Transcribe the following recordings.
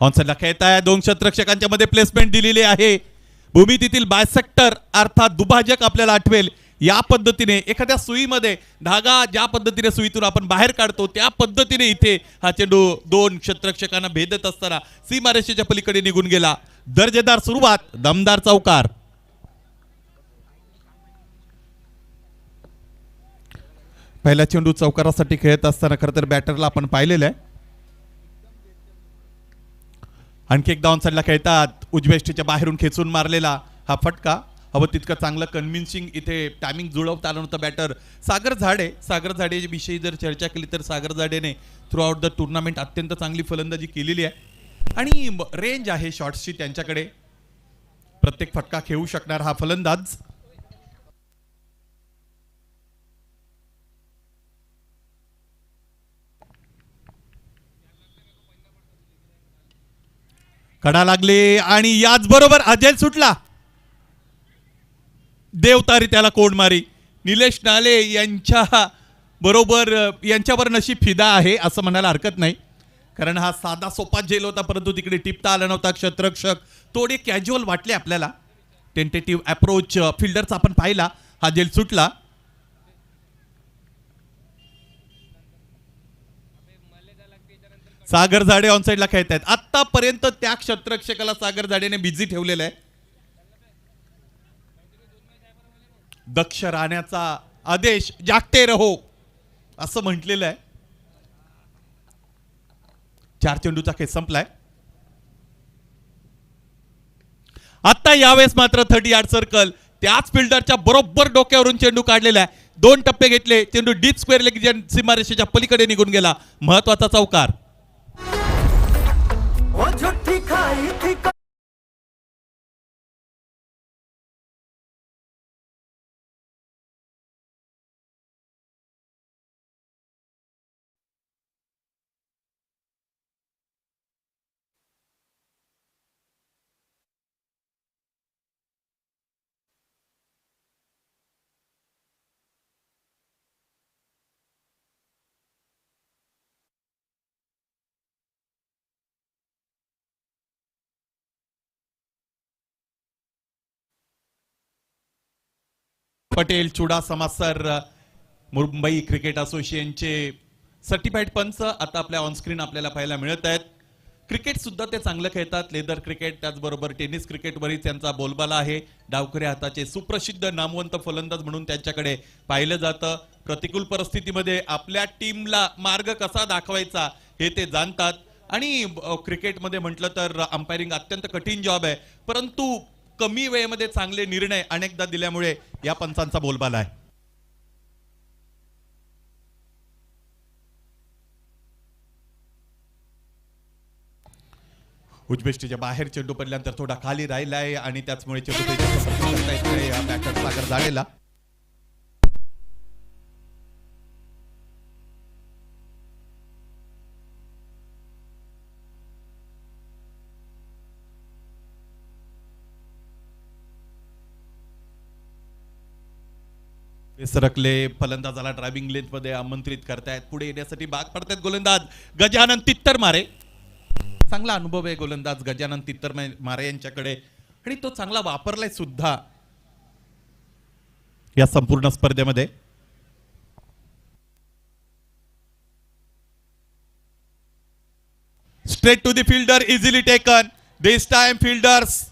ऑनसाइडला खेळताय, दोन क्षेत्ररक्षकांच्या मध्ये प्लेसमेंट दिलेली आहे. भूमितीतील बायसेक्टर अर्थात दुभाजक आपल्याला आठवेल. या पद्धतीने एखाद्या सुईमध्ये धागा ज्या पद्धतीने सुईतून आपण बाहेर काढतो त्या पद्धतीने इथे हा चेंडू दोन क्षेत्ररक्षकांना भेदत असताना सीमारेषेच्या पलीकडे निघून गेला. दर्जेदार सुरुवात, दमदार चौकार. पहिला चेंडू चौकारासाठी खेळत असताना खरं तर बॅटरला आपण पाहिलेलं आहे. आणखी एकदा ऑन साइडला खेळतात, उजव्या स्टेच्या बाहेरून खेचून मारलेला हा फटका. हवं तितकं चांगलं कन्व्हिन्सिंग इथे टायमिंग जुळवता आलं नव्हतं बॅटर सागर झाडे. सागर झाडे विषयी जर चर्चा केली तर सागर झाडेने थ्रू आउट द टुर्नामेंट अत्यंत चांगली फलंदाजी केलेली आहे आणि रेंज आहे शॉट्सची त्यांच्याकडे. प्रत्येक फटका खेळू शकणार हा फलंदाज. कडा लागले आणि याचबरोबर अजय सुटला. देवतारी त्याला कोण मारी. निलेश नाले यांच्यावर नशीब फिदा आहे असं म्हणायला हरकत नाही, कारण हा साधा सोपा झेल होता परंतु तिकडे टिपता आला नव्हता. क्षेत्ररक्षक थोडे कॅज्युअल वाटले आपल्याला. टेंटेटिव्ह अप्रोच फिल्डरचा आपण पाहिला, हा झेल सुटला. सागर झाडे ऑन साइडला खेळत आहेत. आतापर्यंत त्या क्षेत्ररक्षकाला सागर झाडेने बिझी ठेवलेलं आहे. दक्ष राहण्याचा आदेश, जागते रहो असं म्हटलेलं आहे. 4 चेंडूचा खेळ संपलाय. आता यावेळेस मात्र 30 यार्ड सर्कल त्याच फिल्डरच्या बरोबर डोक्यावरून चेंडू काढलेला आहे. 2 टप्पे घेतले, चेंडू डीप स्क्वेअर लेग सीमारेषेच्या पलीकडे निघून गेला. महत्वाचा चौकार. पटेल चुडा समासर मुंबई क्रिकेट असोसिएशनचे सर्टिफाईड पंच आता आपल्या ऑनस्क्रीन आपल्याला पाहायला मिळत आहेत. क्रिकेट सुद्धा ते चांगलं खेळतात. लेदर क्रिकेट त्याचबरोबर टेनिस क्रिकेटवरही त्यांचा बोलबाला आहे. डावखऱ्या हाताचे सुप्रसिद्ध नामवंत फलंदाज म्हणून त्यांच्याकडे पाहिलं जातं. प्रतिकूल परिस्थितीमध्ये आपल्या टीमला मार्ग कसा दाखवायचा हे ते जाणतात आणि क्रिकेटमध्ये म्हटलं तर अंपायरिंग अत्यंत कठीण जॉब आहे, परंतु कमी वेळेमध्ये चांगले निर्णय अनेकदा दिल्यामुळे या पंचांचा बोलबाला आहे. उजबेष्टीच्या बाहेर चेंडू पडल्यानंतर थोडा खाली राहिलाय आणि त्याचमुळे चेंडू बॅटर सागर झालेला. सरकले फलंदाजाला ड्रायव्हिंग लेन्थ मध्ये आमंत्रित करतायत. पुढे येण्यासाठी भाग पडतायत गोलंदाज गजानन तित्तरमारे. चांगला अनुभव आहे गोलंदाज गजानन तित्तरमारे यांच्याकडे आणि तो चांगला वापरलाय सुद्धा या संपूर्ण स्पर्धेमध्ये. Straight to the fielder, easily taken. This time fielders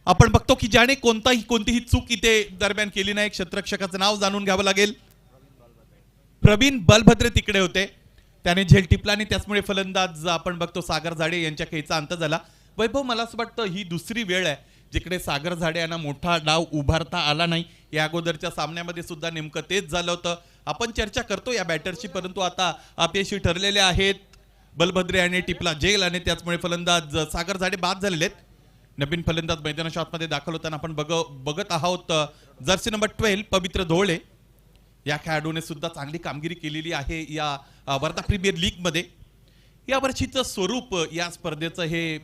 आपण बघतो की ज्याने कोणतीही चूक इथे दरम्यान केली नाही. क्षेत्ररक्षकाचं नाव जाणून घ्यावं लागेल. प्रवीण बलभद्रे तिकडे होते, त्याने झेल टिपला आणि त्याचमुळे फलंदाज आपण बघतो सागर झाडे यांच्या खेळीचा अंत झाला. वैभव, मला असं वाटतं ही दुसरी वेळ आहे जिकडे सागर झाडे यांना मोठा डाव उभारता आला नाही. या अगोदरच्या सामन्यामध्ये सुद्धा नेमकं तेच झालं होतं. आपण चर्चा करतो या बॅटरची, परंतु आता अपयशी ठरलेले आहेत. बलभद्रे यांनी टिपला झेल आणि त्याचमुळे फलंदाज सागर झाडे बाद झालेले आहेत. नवीन फलंदाज मैदानाच्या आतमध्ये दाखल होताना आपण बघत आहोत जर्सी नंबर 12 पवित्र धोळे. या खेळाडूने सुद्धा चांगली कामगिरी केलेली आहे या वर्धा प्रीमियर लीग मध्ये. या वर्षीचं स्वरूप या स्पर्धेचं हे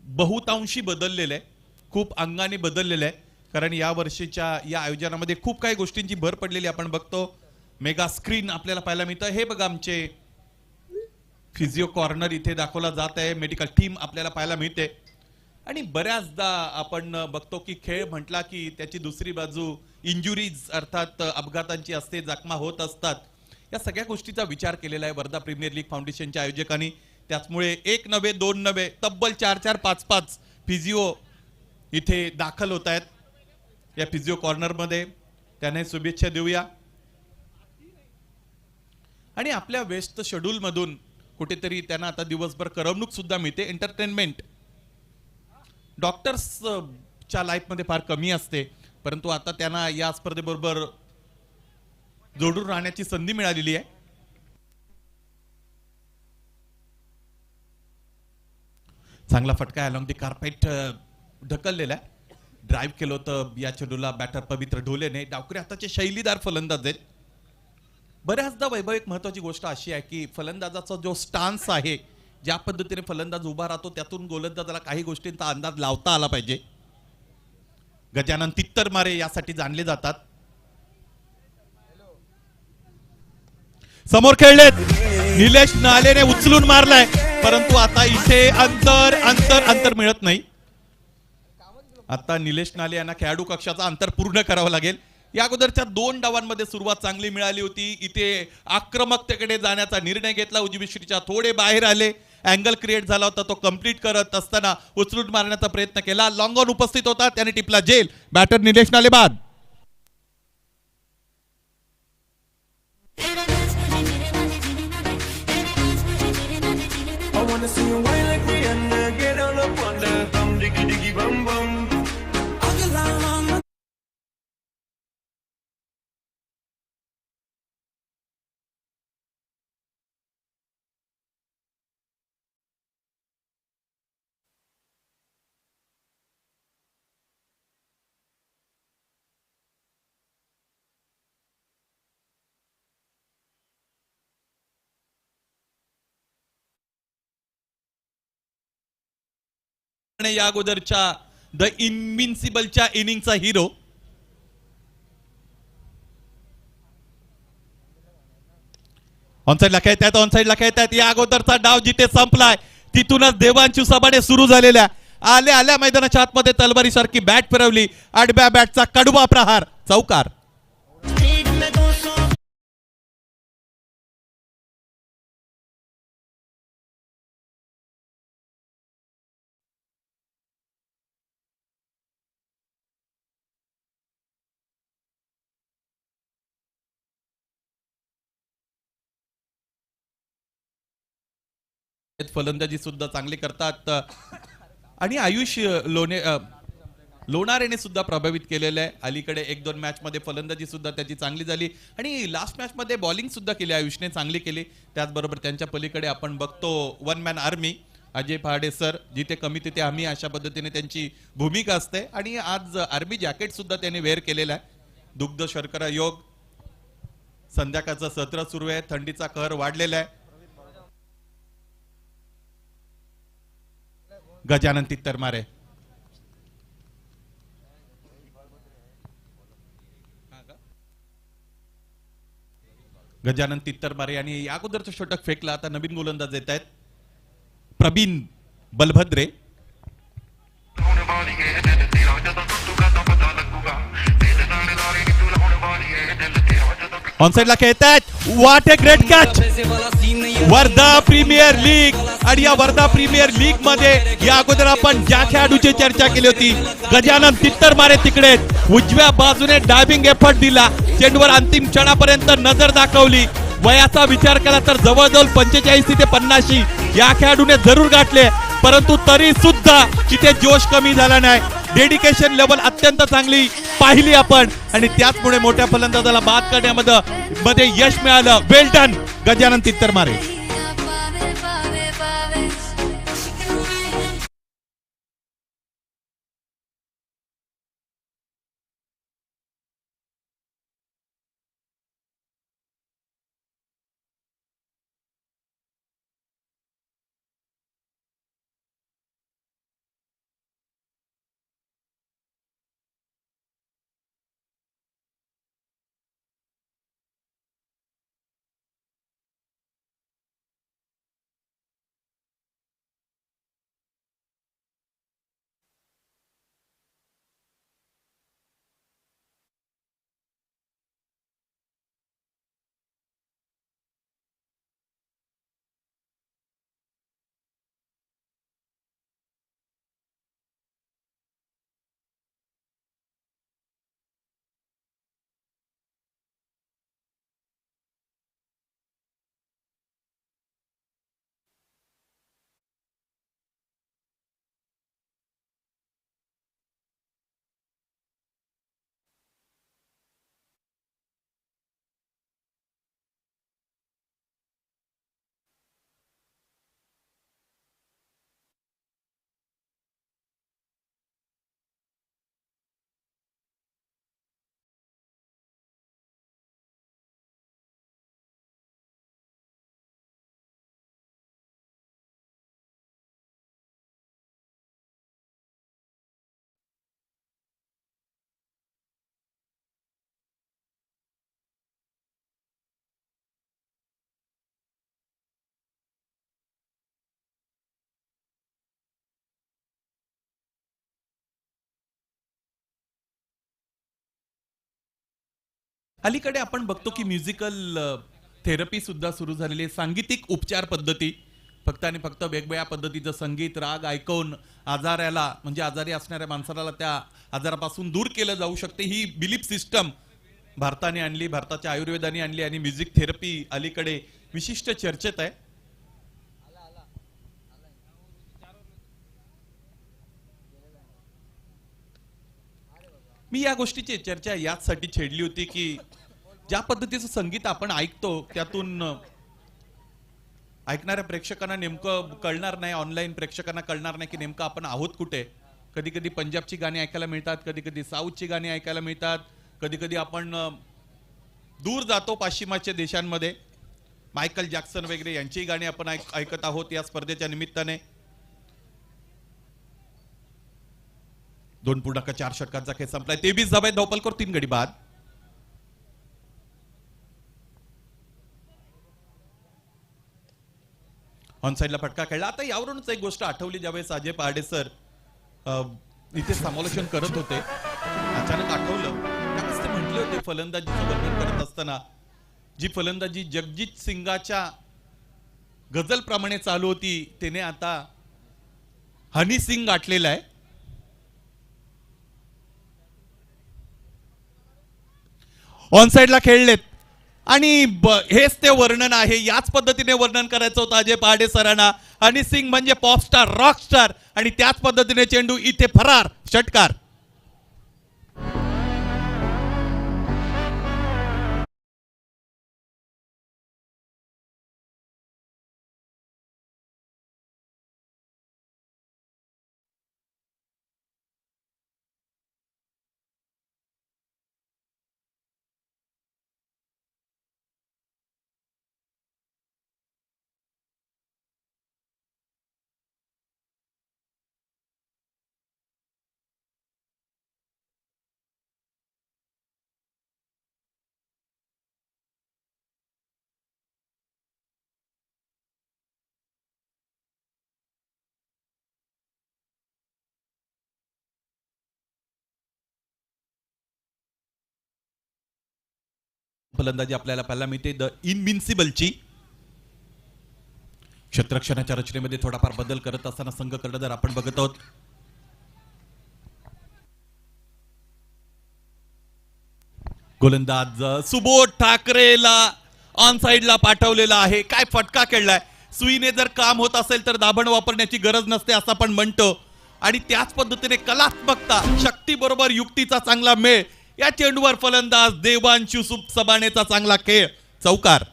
बहुतांशी बदललेलं आहे, खूप अंगाने बदललेलं आहे, कारण या वर्षीच्या या आयोजनामध्ये खूप काही गोष्टींची भर पडलेली आपण बघतो. मेगा स्क्रीन आपल्याला पाहायला मिळतं. हे बघा आमचे फिजिओ कॉर्नर इथे दाखवला जात आहे, मेडिकल टीम आपल्याला पाहायला मिळते. आणि बऱ्याचदा आपण बघतो की खेळ म्हटला की त्याची दुसरी बाजू इंजुरीज अर्थात अपघातांची असते, जखमा होत असतात. या सगळ्या गोष्टीचा विचार केलेला आहे वर्धा प्रीमियर लीग फाउंडेशनच्या आयोजकांनी. त्याचमुळे एक नव्हे दोन नव्हे तब्बल 4-4 5-5 फिजिओ इथे दाखल होत आहेत या फिजिओ कॉर्नरमध्ये. त्यांना शुभेच्छा देऊया. आणि आपल्या व्यस्त शेड्यूल मधून कुठेतरी त्यांना आता दिवसभर करमणूक सुद्धा मिळते, एंटरटेनमेंट. डॉक्टर्स च्या लाईफ मध्ये फार कमी असते, परंतु आता त्यांना या स्पर्धेबरोबर जोडून राहण्याची संधी मिळालेली आहे. चांगला फटका अलॉंग दी कार्पेट ढकललेला आहे. ड्राईव्ह केलं होतं या चेंडूला बॅटर पवित्र ढोलेने. डावकरी हाताचे शैलीदार फलंदाज आहेत. बऱ्याचदा वैभव एक महत्वाची गोष्ट अशी आहे की फलंदाजाचा जो स्टान्स आहे, ज्या पद्धतीने फलंदाज उभा राहतो त्यातून गोलंदाजाला काही गोष्टींचा अंदाज लावता आला पाहिजे. गजानन तित्तरमारे यासाठी जाणले जातात. समोर खेळलेत, निलेश नालेने उचलून मारलाय, परंतु आता इथे अंतर अंतर अंतर मिळत नाही. आता निलेश नाले यांना खेळाडू कक्षाचा अंतर पूर्ण करावं लागेल. या अगोदरच्या 2 डावांमध्ये सुरुवात चांगली मिळाली होती. इथे आक्रमकतेकडे जाण्याचा निर्णय घेतला, उजवीश्रीच्या थोडे बाहेर आले, अँगल क्रिएट झाला होता, तो कंप्लीट करत असताना उचलून मारण्याचा प्रयत्न केला. लॉंग ऑन उपस्थित होता, त्याने टिपला जेल. बॅटर निलेश नाले बाद. या अगोदरच्या द इनविन्सिबलच्या इनिंगचा हिरो. ऑनसाइडला खेळतायत, ऑनसाइडला खेळतायत. या अगोदरचा डाव जिथे संपलाय तिथूनच देवांची सबाडे सुरू झालेल्या. आल्या आल्या मैदानाच्या आतमध्ये तलवारी सारखी बॅट फिरवली, आडव्या बॅटचा कडवा प्रहार, चौकार. फलंदाजी सुद्धा चांगली करतात. आणि आयुष लोणारेने सुद्धा प्रभावित केलेलं आहे. अलीकडे 1-2 मॅच मध्ये फलंदाजी सुद्धा त्याची चांगली झाली आणि लास्ट मॅच मध्ये बॉलिंग सुद्धा केली, आयुषने चांगली केली. त्याचबरोबर त्यांच्या पलीकडे आपण बघतो one man army Ajay Pahade sir, जिथे कमी तिथे आम्ही, अशा पद्धतीने त्यांची भूमिका असते. आणि आज आर्मी जॅकेट सुद्धा त्यांनी वेअर केलेला आहे. दुग्ध शर्करा योग, संध्याकाळचं सत्र सुरू आहे, थंडीचा कहर वाढलेला आहे. गजानन तित्तरमारे गजानन तित्तरमारे यांनी या अगोदरचं षटक फेकला. आता नवीन गोलंदाज येत आहेत, प्रवीण बलभद्रे. ऑनसाइडला खेळतायत. What a great catch. Wardha premier league. आणि या वर्धा प्रीमियर लीग मध्ये या अगोदर आपण ज्या खेळाडूची चर्चा केली होती, गजानन तित्तरमारे तिकडे उजव्या बाजूने डायव्हिंग एफर्ट दिला, चेंडूवर अंतिम क्षणापर्यंत नजर दाखवली. वयाचा विचार केला तर जवळजवळ 45 ते 50 या खेळाडूने जरूर गाठले, परंतु तरी सुद्धा तिथे जोश कमी झाला नाही. डेडिकेशन लेवल अत्यंत चांगली पाहिली आपण आणि त्याचमुळे मोठ्या फलंदाजाला बाद करण्यामध्ये यश मिळालं. वेल डन गजानन तित्तरमारे. अलीकडे आपण बघतो की म्युझिकल थेरपी सुद्धा सुरू झालेली आहे. सांगीतिक उपचार पद्धती फक्त आणि फक्त वेगवेगळ्या पद्धतीचं संगीत राग ऐकून आजाराला म्हणजे आजारी असणाऱ्या माणसाला त्या आजारापासून दूर केलं जाऊ शकते. ही बिलीफ सिस्टम भारताने आणली, भारताच्या आयुर्वेदाने आणली आणि म्युझिक थेरपी अलीकडे विशिष्ट चर्चेत आहे. मी या गोष्टीची चर्चा याचसाठी छेडली होती की ज्या पद्धतीचं संगीत आपण ऐकतो त्यातून ऐकणाऱ्या प्रेक्षकांना नेमकं कळणार नाही, ऑनलाईन प्रेक्षकांना कळणार नाही की नेमकं आपण आहोत कुठे. कधी कधी पंजाबची गाणी ऐकायला मिळतात, कधी कधी साऊथची गाणी ऐकायला मिळतात, कधी कधी आपण दूर जातो पाश्चिमात्य देशांमध्ये. मायकल जॅक्सन वगैरे यांचीही गाणी आपण ऐकत आहोत या स्पर्धेच्या निमित्ताने. 2.4 षटकांचा खेळ संपलाय. 23 धावा आहेत धावपलकर 3 गडी बाद. ऑन साइडला फटका खेळला. आता यावरूनच एक गोष्ट आठवली ज्यावेळेस अजय पहाडे सर इथे समालोचन करत होते, अचानक आठवलं त्यावेळेस ते म्हटले होते फलंदाजीचं वर्णन करत असताना जी फलंदाजी जगजीत सिंगाच्या गझल प्रमाणे चालू होती त्याने आता हनी सिंग गाठलेला आहे. ऑन साइडला खेळलेत आणि हेच ते वर्णन आहे. याच पद्धतीने वर्णन करायचं होतं अजय पहाडे सरांना. हनी सिंग म्हणजे पॉपस्टार, रॉकस्टार आणि त्याच पद्धतीने चेंडू इथे फरार षटकार. फलंदाजी आपल्याला पाहायला मिळते द इनविन्सिबलची. क्षेत्ररक्षणाच्या रचनेमध्ये थोडाफार बदल करत असताना संघ कर्णधार आपण बघत आहोत. गोलंदाज सुबोध ठाकरेला ऑन साइडला पाठवलेला आहे. काय फटका खेळलाय. सुईने जर काम होत असेल तर दाभण वापरण्याची गरज नसते असं आपण म्हणतो आणि त्याच पद्धतीने कलात्मकता, शक्ती बरोबर युक्तीचा चांगला मेळ. या चेंडूवर फलंदाज देवांशू सबाणेचा चांगला खेळ, चौकार.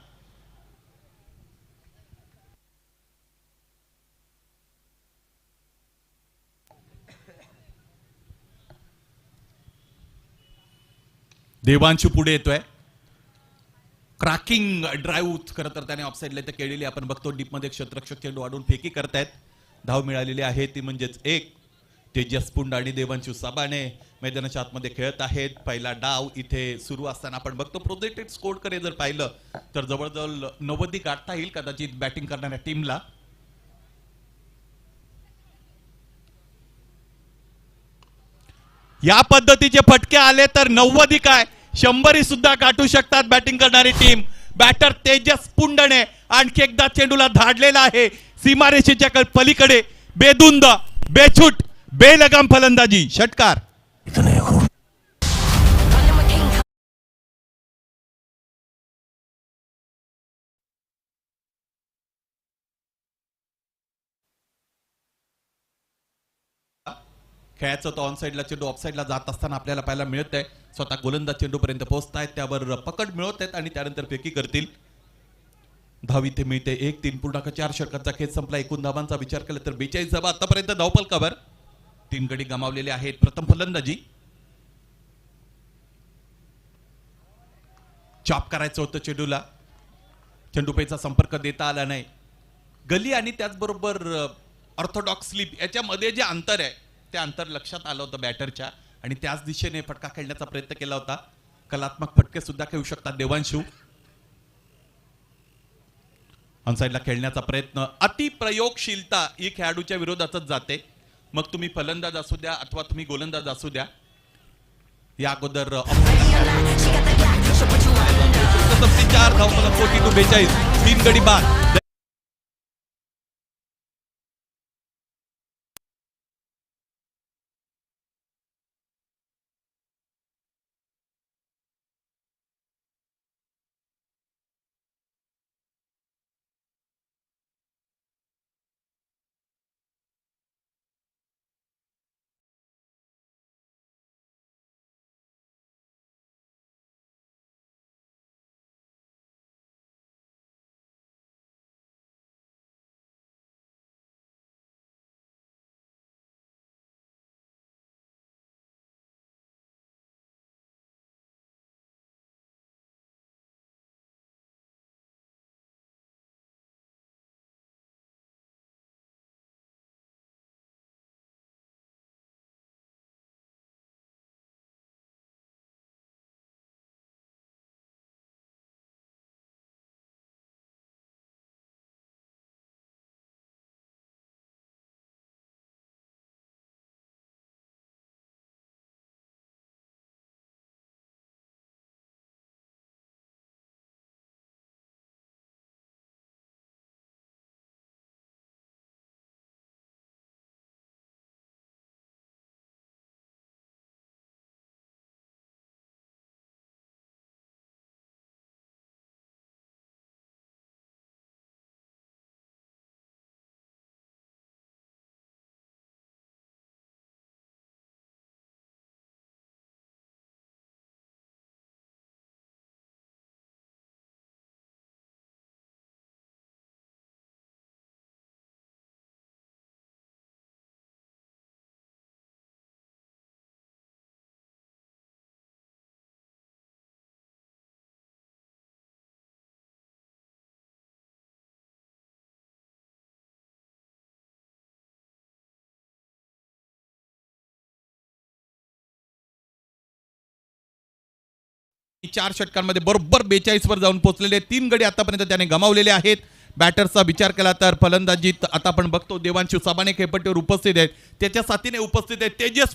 देवांशू पुढे येतोय. क्रॅकिंग ड्राईव्ह खरं तर त्याने ऑफसाईडला इथे केलेली आपण बघतो. डीप मध्ये क्षेत्ररक्षक चेंडू वाढून फेकी करतायत. धाव मिळालेली आहे ती म्हणजेच 1. तेजस पुंड आणि देवांशू सबाणे मैदानाच्या आतमध्ये खेळत आहेत. पहिला डाव इथे सुरू असताना आपण बघतो प्रोजेक्टेड स्कोर कडे जर पाहिलं तर जवळजवळ 90 गाठता येईल कदाचित बॅटिंग करणाऱ्या टीमला. या पद्धतीचे फटके आले तर 90 काय 100 सुद्धा गाठू शकतात बॅटिंग करणारी टीम. बॅटर तेजस पुंडने आणखी एकदा चेंडूला धाडलेला आहे सीमारेषेच्या पलीकडे. बेधुंद, बेछूट, बेलगाम फलंदाजी, षटकार. खेळाचं तो ऑन साइडला चेंडू ऑफ साइडला जात असताना आपल्याला पाहायला मिळत आहे. स्वतः गोलंदाज चेंडूपर्यंत पोहोचतायत, त्यावर पकड मिळवत आहेत आणि त्यानंतर फेकी करतील. धाव इथे मिळते 1. 3.4 षटकांचा खेळ संपला. एकूण धावांचा विचार केला तर 42 धावा आतापर्यंत धावफलकावर. 3 गडी गमावलेले आहेत. प्रथम फलंदाजी चॉप करायचं होतं चेंडूला, चेंडूपेचा संपर्क देता आला नाही. गली आणि त्याचबरोबर ऑर्थोडॉक्स स्लिप याच्यामध्ये जे अंतर आहे ते अंतर लक्षात आलं होतं बॅटरच्या आणि त्याच दिशेने फटका खेळण्याचा प्रयत्न केला होता. कलात्मक फटके सुद्धा खेळू शकतात देवांशू. ऑनसाइडला खेळण्याचा प्रयत्न, अति प्रयोगशीलता ही खेळाडूच्या विरोधातच जाते. मग तुम्ही फलंदाज असू द्या अथवा तुम्ही गोलंदाज असू द्या. या अगोदर धाव 42 तीन गडी बाद. चार षटकांमध्ये बरोबर 42 वर जाऊन पोहोचलेले. तीन गडी आतापर्यंत त्याने गमावलेले आहेत. बॅटर्सचा विचार केला तर फलंदाजीत आता आपण बघतो देवांशू साबाणे खेळपट्टीवर उपस्थित आहेत. त्याच्या साथीने उपस्थित आहेत तेजस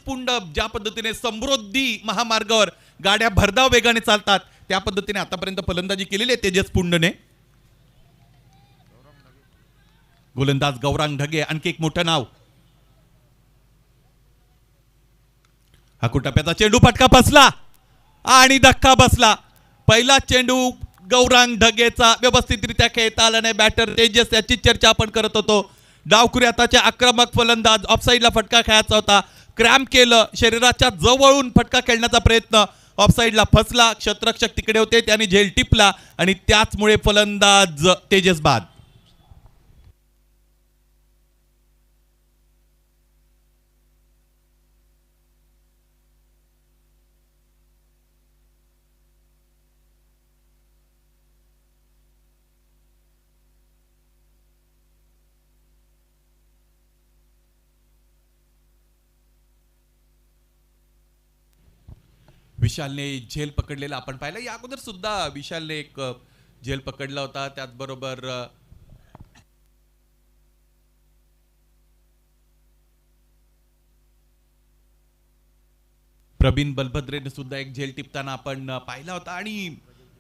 पुंड ज्या पद्धतीने समृद्धी महामार्गावर गाड्या भरधाव वेगाने चालतात त्या पद्धतीने आतापर्यंत फलंदाजी केलेली आहे तेजस पुंडने. गोलंदाज गौरांग ढगे आणखी एक मोठं नाव. हाकुटप्प्याचा चेंडू फटका बसला आणि धक्का बसला. पहिला चेंडू गौरांग ढगेचा व्यवस्थितरित्या खेळता आला नाही. बॅटर तेजस याची चर्चा आपण करत होतो. डावखुरी हाताचे आक्रमक फलंदाज ऑफसाईडला फटका खेळायचा होता. क्रॅम्प केलं, शरीराच्या जवळून फटका खेळण्याचा प्रयत्न ऑफसाईडला फसला. क्षेत्ररक्षक तिकडे होते त्याने झेल टिपला आणि त्याचमुळे फलंदाज तेजस बाद. विशालने झेल पकडलेला आपण पाहिलं. या अगोदर सुद्धा विशालने एक झेल पकडला होता. त्याचबरोबर प्रवीण बलभद्रेने सुद्धा एक झेल टिपताना आपण पाहिला होता. आणि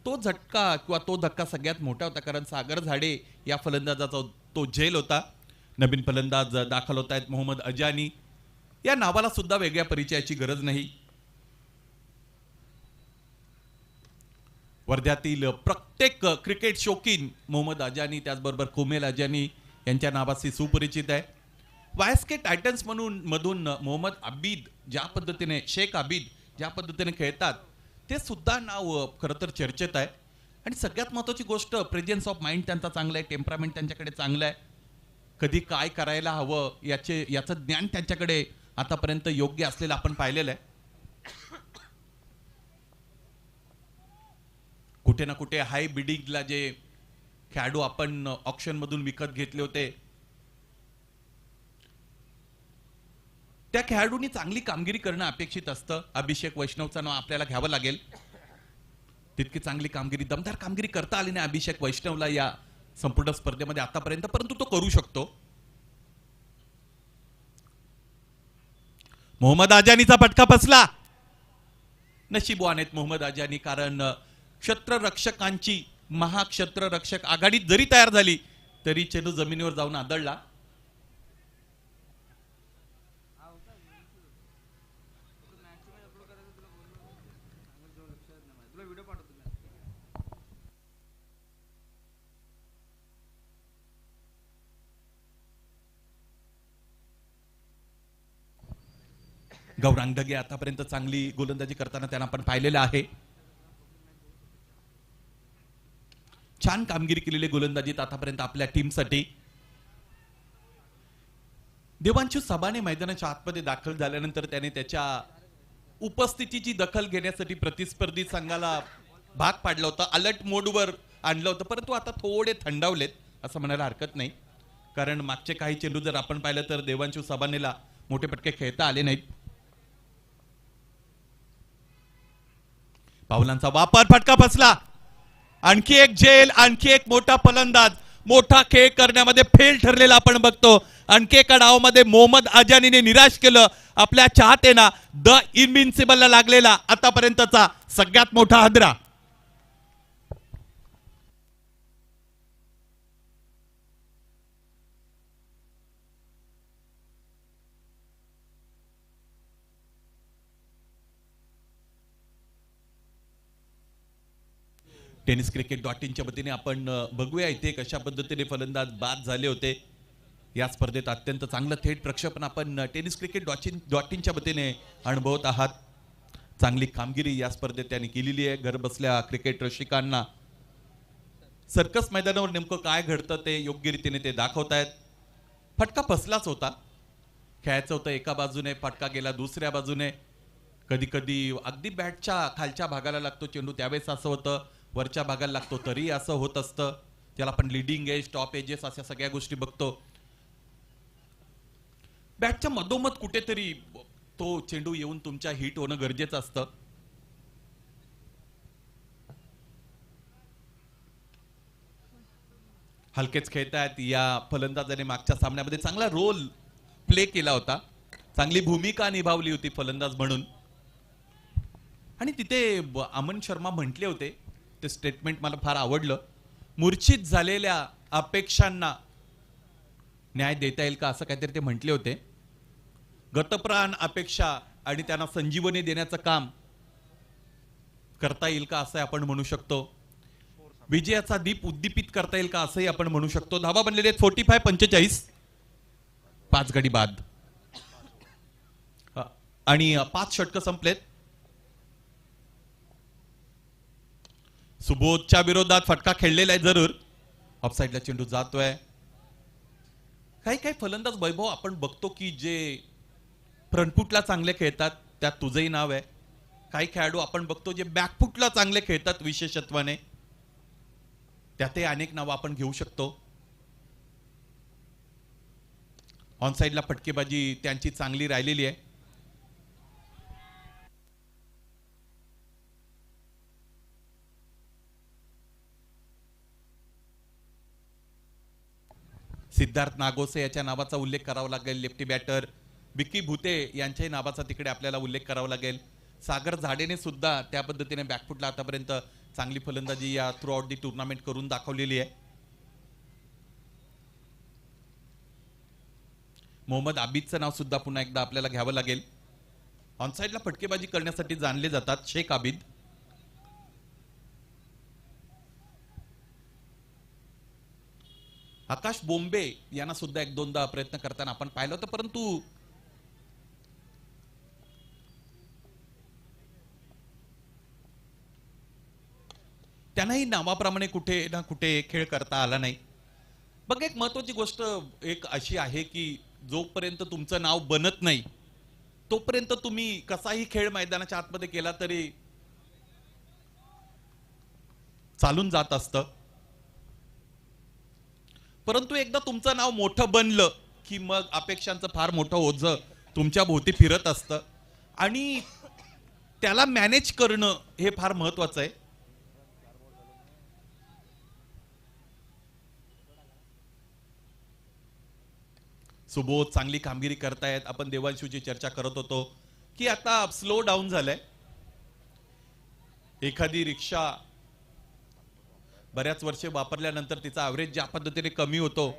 तो झटका किंवा तो धक्का सगळ्यात मोठा होता कारण सागर झाडे या फलंदाजाचा तो झेल होता. नवीन फलंदाज दाखल होत आहेत मोहम्मद अजानी. या नावाला सुद्धा वेगळ्या परिचयाची गरज नाही. वर्ध्यातील प्रत्येक क्रिकेट शौकीन मोहम्मद अजानी त्याचबरोबर कुमेल अजानी यांच्या नावाशी सुपरिचित आहे. वायएसके टायटन्स मधून मोहम्मद आबिद ज्या पद्धतीने शेख आबिद ज्या पद्धतीने खेळतात ते सुद्धा नाव खरं तर चर्चेत आहे. आणि सगळ्यात महत्त्वाची गोष्ट प्रेझेन्स ऑफ माइंड त्यांचा चांगला आहे. टेम्परामेंट त्यांच्याकडे चांगलं आहे. कधी काय करायला हवं याचं ज्ञान त्यांच्याकडे आतापर्यंत योग्य असलेलं आपण पाहिलेलं आहे. कुठे ना कुठे हाय बिडिंगला जे खेळाडू आपण ऑक्शन मधून विकत घेतले होते त्या खेळाडूंनी चांगली कामगिरी करणं अपेक्षित असतं. अभिषेक वैष्णवचं नाव आपल्याला घ्यावं लागेल. तितकी चांगली कामगिरी दमदार कामगिरी करता आली नाही अभिषेक वैष्णवला या संपूर्ण स्पर्धेमध्ये आतापर्यंत, परंतु तो करू शकतो. मोहम्मद अजानीचा फटका बसला. नशीबवान आहेत मोहम्मद अजानी कारण क्षेत्ररक्षकांची महाक्षेत्ररक्षक आघाडी जरी तयार झाली तरी चेंडू जमिनीवर जाऊन आदळला. गौरांग ढगे आतापर्यंत चांगली गोलंदाजी करताना त्यांना आपण पाहिलेलं आहे. छान कामगिरी केलेली गोलंदाजीत आतापर्यंत आपल्या टीमसाठी. देवांशू सबाने मैदानाच्या आतमध्ये दाखल झाल्यानंतर त्याने त्याच्या उपस्थितीची दखल घेण्यासाठी प्रतिस्पर्धी संघाला भाग पाडला होता, अलर्ट मोडवर आणलं होतं. परंतु आता थोडे थंडावलेत असं म्हणायला हरकत नाही, कारण मागचे काही चेंडू जर आपण पाहिलं तर देवांशू सबानेला मोठे फटके खेळता आले नाहीत. पावलांचा वापर, फटका बसला. आणखी एक झेल, आणखी एक मोठा फलंदाज मोठा खेळ करण्यामध्ये फेल ठरलेला आपण बघतो. आणखी एका डावामध्ये मोहम्मद अजानीने निराश केलं आपल्या चाहत्यांना. द इनविन्सिबलला लागलेला आतापर्यंतचा सगळ्यात मोठा हादरा. tenniscricket.in वतीने आपण बघूया इथे कशा पद्धतीने फलंदाज बाद झाले होते. या स्पर्धेत अत्यंत चांगलं थेट प्रक्षेपण आपण tenniscricket.in वतीने अनुभवत आहात. चांगली कामगिरी या स्पर्धेत त्यांनी केलेली आहे. घर बसल्या क्रिकेट रसिकांना सर्कस मैदानावर नेमकं काय घडतं ते योग्य रीतीने ते दाखवतायत. फटका फसलाच होता, खेळायचं होतं एका बाजूने, फटका गेला दुसऱ्या बाजूने. कधी कधी अगदी बॅटच्या खालच्या भागाला लागतो चेंडू, त्यावेळेस असं होतं. वरच्या भागाला लागतो तरी असं होत असतं. त्याला आपण लीडिंग एज, टॉप एजेस अशा सगळ्या गोष्टी बघतो. बॅटच्या मधोमध कुठेतरी तो चेंडू येऊन तुमच्या हिट होणं गरजेचं असतं. हलकेच खेळतायत. या फलंदाजाने मागच्या सामन्यामध्ये चांगला रोल प्ले केला होता, चांगली भूमिका निभावली होती फलंदाज म्हणून. आणि तिथे अमन शर्मा म्हटले होते, ते स्टेटमेंट मला फार आवडलं. मूर्छित झालेल्या अपेक्षांना न्याय देता येईल का असं काहीतरी ते म्हटले होते. गतप्राण अपेक्षा आणि त्यांना संजीवनी देण्याचं काम करता येईल का असं आपण म्हणू शकतो. विजयाचा दीप उद्दीपित करता येईल का असंही आपण म्हणू शकतो. धावा बनलेले 45-45, 5 गडी बाद आणि 5 षटकं संपलेत. सुबोधच्या विरोधात फटका खेळलेला आहे जरूर. ऑफसाईडला चेंडू जातोय. काही फलंदाज वैभव आपण बघतो की जे फ्रंटफुटला चांगले खेळतात, त्यात तुझंही नाव आहे. काही खेळाडू आपण बघतो जे बॅकफुटला चांगले खेळतात विशेषत्वाने, त्यातही अनेक नावं आपण घेऊ शकतो. ऑनसाईडला फटकेबाजी त्यांची चांगली राहिलेली आहे. सिद्धार्थ नागोसे याच्या नावाचा उल्लेख करावा लागेल. लेफ्टी बॅटर विकी भुते यांच्याही नावाचा तिकडे आपल्याला उल्लेख करावा लागेल. सागर झाडेने सुद्धा त्या पद्धतीने बॅकफुटला आतापर्यंत चांगली फलंदाजी या थ्रू आउट दी टुर्नामेंट करून दाखवलेली आहे. मोहम्मद आबिदचं नाव सुद्धा पुन्हा एकदा आपल्याला घ्यावं लागेल. ऑनसाईडला फटकेबाजी करण्यासाठी जाणले जातात शेख आबिद. आकाश बोंबे यांना सुद्धा 1-2दा प्रयत्न करताना आपण पाहिलं होतं, परंतु त्यांनाही नावाप्रमाणे कुठे ना कुठे खेळ करता आला नाही. बघ, एक महत्वाची गोष्ट एक अशी आहे की जोपर्यंत तुमचं नाव बनत नाही तोपर्यंत तुम्ही कसाही खेळ मैदानाच्या आतमध्ये केला तरी चालून जात असतं. परंतु एकदा तुमचं नाव मोठं बनलं की मग अपेक्षांचं फार मोठं ओझं तुमच्या भोवती फिरत असतं आणि त्याला मॅनेज करणं हे फार महत्वाचं आहे. सुबोध चांगली कामगिरी करतायत. आपण देवांशूची चर्चा करत होतो की आता स्लो डाऊन झालंय. एखादी रिक्षा बऱ्याच वर्षे वापरल्यानंतर तिचा ॲव्हरेज ज्या पद्धतीने कमी होतो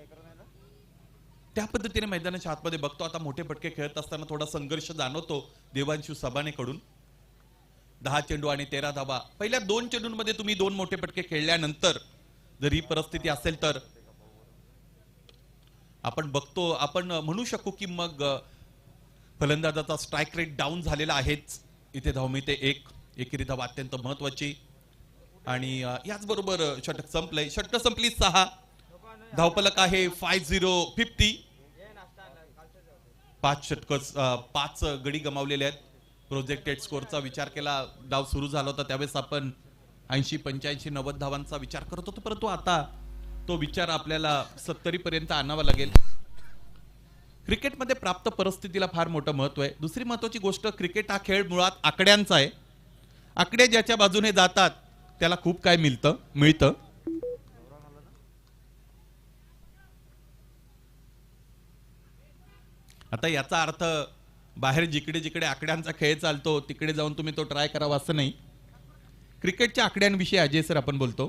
त्या पद्धतीने मैदानाच्या आतमध्ये बघतो. आता मोठे फटके खेळत असताना थोडा संघर्ष जाणवतो देवांशू सबानेकडून. 10 चेंडू आणि 13 धावा. पहिल्या 2 चेंडूंमध्ये तुम्ही 2 मोठे फटके खेळल्यानंतर जर ही परिस्थिती असेल तर आपण बघतो, आपण म्हणू शकू की मग फलंदाजाचा स्ट्राईक रेट डाऊन झालेला आहेच. इथे धावमिते 1 एकेरी धावा अत्यंत महत्वाची. आणि याचबरोबर षटक संपलंय. षटक संपली 6. धावफलक आहे 50-50. 5 गडी गमावलेले आहेत. प्रोजेक्टेड स्कोरचा विचार केला, डाव सुरू झाला होता त्यावेळेस आपण 80, 85, 90 धावांचा विचार करत होतो, परंतु आता तो विचार आपल्याला 70 पर्यंत आणावा लागेल. क्रिकेटमध्ये प्राप्त परिस्थितीला फार मोठं महत्व आहे. दुसरी महत्वाची गोष्ट, क्रिकेट हा खेळ मुळात आकड्यांचा आहे. आकडे ज्याच्या बाजूने जातात त्याला खूप काय मिळतं. आता याचा अर्थ बाहेर जिकडे जिकडे आकड्यांचा खेळ चालतो तिकडे जाऊन तुम्ही तो ट्राय करावा असं नाही. क्रिकेटच्या आकड्यांविषयी अजय सर आपण बोलतो.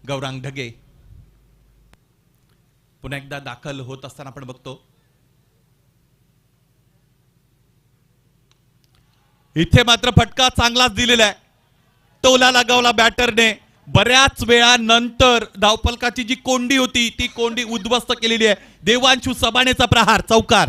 गौरांग ढगे पुन्हा एकदा दाखल होत असताना आपण बघतो. इथे मात्र फटका चांगलाच दिलेला आहे. टोला लगावला बॅटरने. बऱ्याच वेळानंतर धावफलकाची जी कोंडी होती ती कोंडी उद्ध्वस्त केलेली आहे. देवांशू सबानेचा प्रहार, चौकार.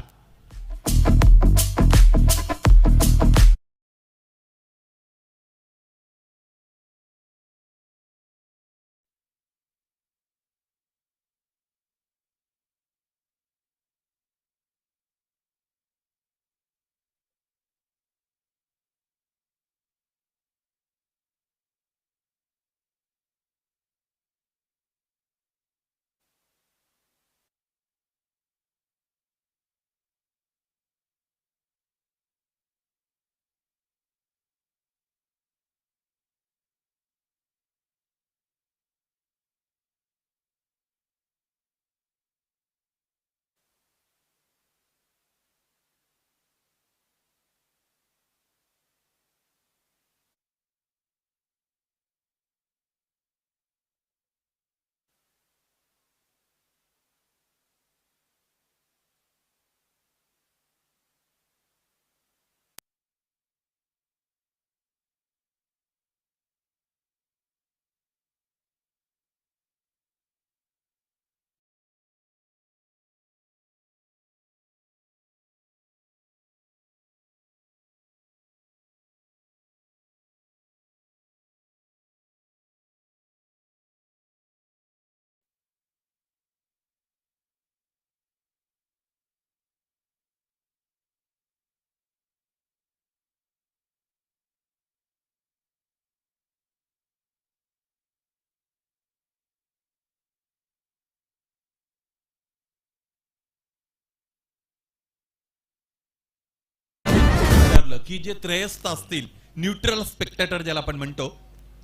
की जे त्रयस्थ असतील, न्यूट्रल स्पेक्टेटर ज्याला आपण म्हणतो,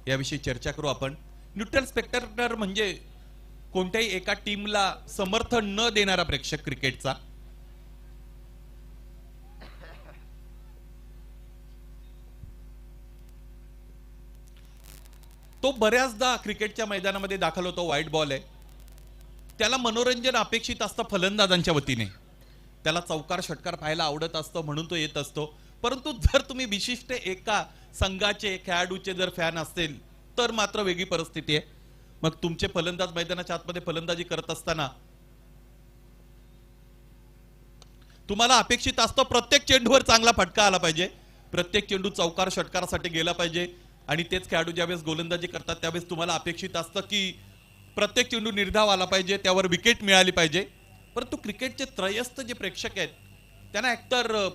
याविषयी चर्चा करू आपण. न्यूट्रल स्पेक्टेटर म्हणजे कोणत्याही एका टीमला समर्थन न देणारा प्रेक्षक क्रिकेटचा. तो बऱ्याचदा क्रिकेटच्या मैदानामध्ये दाखल होतो. व्हाईट बॉल आहे, त्याला मनोरंजन अपेक्षित असतं फलंदाजांच्या वतीने. त्याला चौकार षटकार पाहायला आवडत असतं म्हणून तो येत असतो. परंतु जर तुम्ही विशिष्ट एका संघाचे खेळाडूचे जर फॅन असतील तर मात्र वेगळी परिस्थिती आहे. मग तुमचे फलंदाज मैदानाच्या आतमध्ये फलंदाजी करत असताना तुम्हाला अपेक्षित असतं प्रत्येक चेंडूवर चांगला फटका आला पाहिजे, प्रत्येक चेंडू चौकार षटकारासाठी गेला पाहिजे. आणि तेच खेळाडू ज्यावेळेस गोलंदाजी करतात त्यावेळेस तुम्हाला अपेक्षित असतं की प्रत्येक चेंडू निर्धाव आला पाहिजे, त्यावर विकेट मिळाली पाहिजे. परंतु क्रिकेटचे त्रयस्थ जे प्रेक्षक आहेत त्यांना एकतर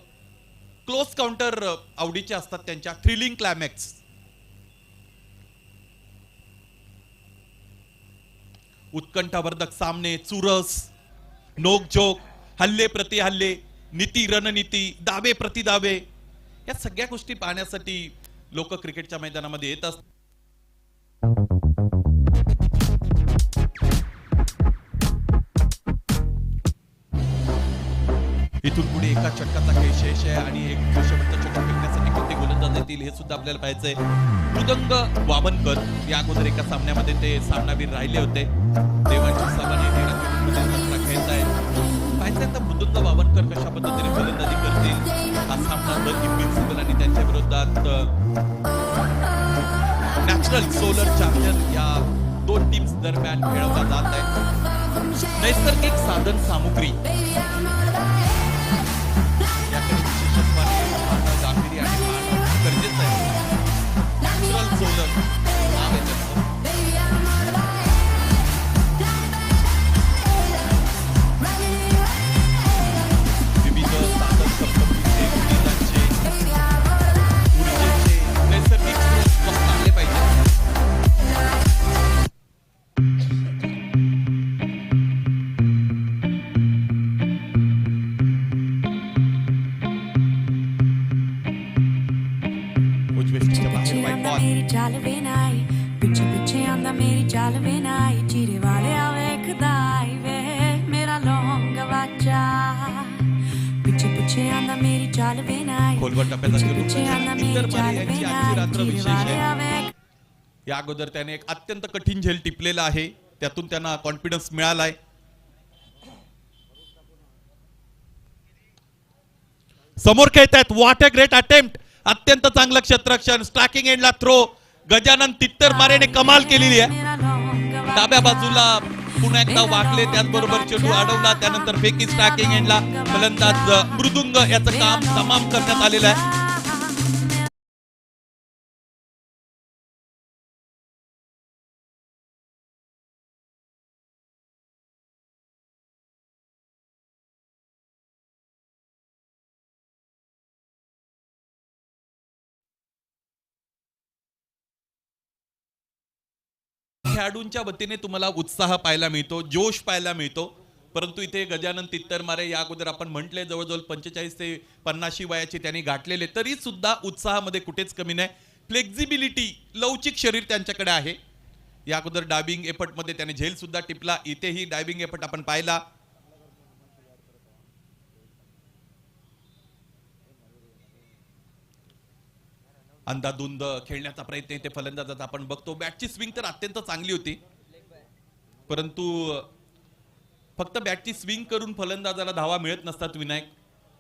क्लोज काउंटर आवडीचे असतात, त्यांच्या थ्रिलिंग क्लायमॅक्स. उत्कंठावर्धक सामने, चुरस, नोकझोक, हल्ले प्रति हल्ले, नीती रणनीती, दावे प्रति दावे, या सगळ्या गोष्टी पाहण्यासाठी लोक क्रिकेटच्या मैदानामध्ये येत असतात. इथून पुढे एका एका षटकाचा काही शेष आहे आणि एक शेवटचा षटक फेकण्यासाठी कोणते गोलंदाज येतील हे सुद्धा आपल्याला पाहायचंय. मृदंग वावनकर या अगोदर एका सामन्यामध्ये ते सामनावीर राहिले होते. देवांची सभाने खेळत आहेत. पाहायचंय आता मृदंग वावनकर कशा पद्धतीने फलंदाजी करतील. हा सामना द इन्व्हिन्सिबल आणि त्यांच्या विरोधात नॅचरल सोलर चार्जर या दोन टीम्स दरम्यान खेळवला जात आहे. नैसर्गिक साधन सामुग्री याकडे विशेषत्वाने पाहणं गांभीर्य आणि पाहणं गरजेचं आहे. नॅचरल सोलर नाव आहे त्याचं. विविध साधन संपत्तीचे खनिजांचे ऊर्जेचे नैसर्गिक स्रोत स्वस्त आले पाहिजे. ਮੇਰੀ ਚੱਲ ਵੇ ਨਾਈ ਪਿੱਛੇ ਪਿੱਛੇ ਆਂਦਾ ਮੇਰੀ ਚੱਲ ਵੇ ਨਾਈ ਚੀਰੇ ਵਾਲਿਆ ਵੇਖਦਾ ਈ ਵੇ ਮੇਰਾ ਲੌਂਗ ਵਾਚਾ ਪਿੱਛੇ ਪਿੱਛੇ ਆਂਦਾ ਮੇਰੀ ਚੱਲ ਵੇ ਨਾਈ खोलवर टप्प्याचा खेळून ਪਿੱਛੇ ਆਂਦਾ इतर ਮੇਰੀ मारे ਚੱਲ ਵੇ यांची आजची ਨਾਈ रात्र ਚੀਰੇ विशेष आहे. ਵਾਲਿਆ ਵੇਖ या अगोदर त्याने एक अत्यंत कठीण झेल टिपलेला आहे. त्यातून त्यांना कॉन्फिडन्स मिळालाय. समोर खेळतायत. What a great attempt. अत्यंत चांगलं क्षेत्ररक्षण. स्ट्रायकिंग एंडला थ्रो. गजानन तित्तर मारेने कमाल केलेली आहे. ਮੇਰਾ ਲੌਂਗ डाव्या बाजूला पुन्हा एकदा वाकले. त्याचबरोबर चेंडू अडवला. त्यानंतर फेकी स्ट्रायकिंग एंडला फलंदाज मृदुंग याचं काम तमाम करण्यात आलेलं आहे. खेळाडूंच्या वतीने तुम्हाला उत्साह पाहायला मिळतो, जोश पाहायला मिळतो. परंतु इथे गजानन तित्तरमारे या अगोदर आपण म्हटले जवळजवळ 45 ते 50 वयाचे त्यांनी गाठलेले, तरी सुद्धा उत्साहामध्ये कुठेच कमी नाही. फ्लेक्झिबिलिटी, लवचिक शरीर त्यांच्याकडे आहे. या अगोदर डायबिंग एफर्टमध्ये त्याने झेल सुद्धा टिपला. इथेही डायबिंग एफर्ट आपण पाहिला. अंधाधुंद खेळण्याचा प्रयत्न इथे फलंदाजाचा आपण बघतो. बॅटची स्विंग तर अत्यंत चांगली होती, परंतु फक्त बॅटची स्विंग करून फलंदाजाला धावा मिळत नसतात विनायक.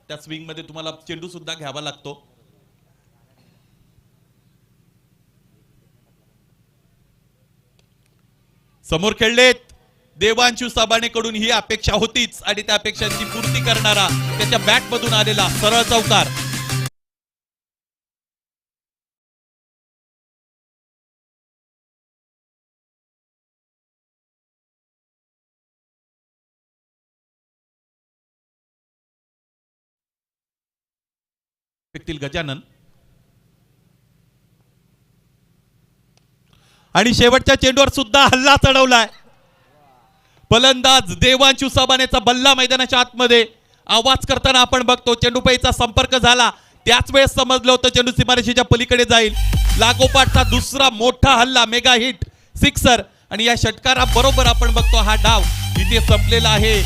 त्या स्विंग मध्ये तुम्हाला चेंडू सुद्धा घ्यावा लागतो. समोर खेळलेत. देवांशू साबाणेकडून ही अपेक्षा होतीच आणि त्या अपेक्षांची पूर्ती करणारा त्याच्या बॅट मधून आलेला सरळ चौकार. फेकतील गजानन आणि शेवटच्या चेंडूवर सुद्धा हल्ला चढवलाय. फलंदाज देवांशू साबाणेचा बल्ला मैदानाच्या आतमध्ये आवाज करताना आपण बघतो. चेंडूपैचा संपर्क झाला, त्याच वेळेस समजलं होतं चेंडू सीमारेषेच्या पलीकडे जाईल. लागोपाठचा दुसरा मोठा हल्ला, मेगा हिट, सिक्सर आणि या षटकारा बरोबर आपण बघतो हा डाव इथे संपलेला आहे.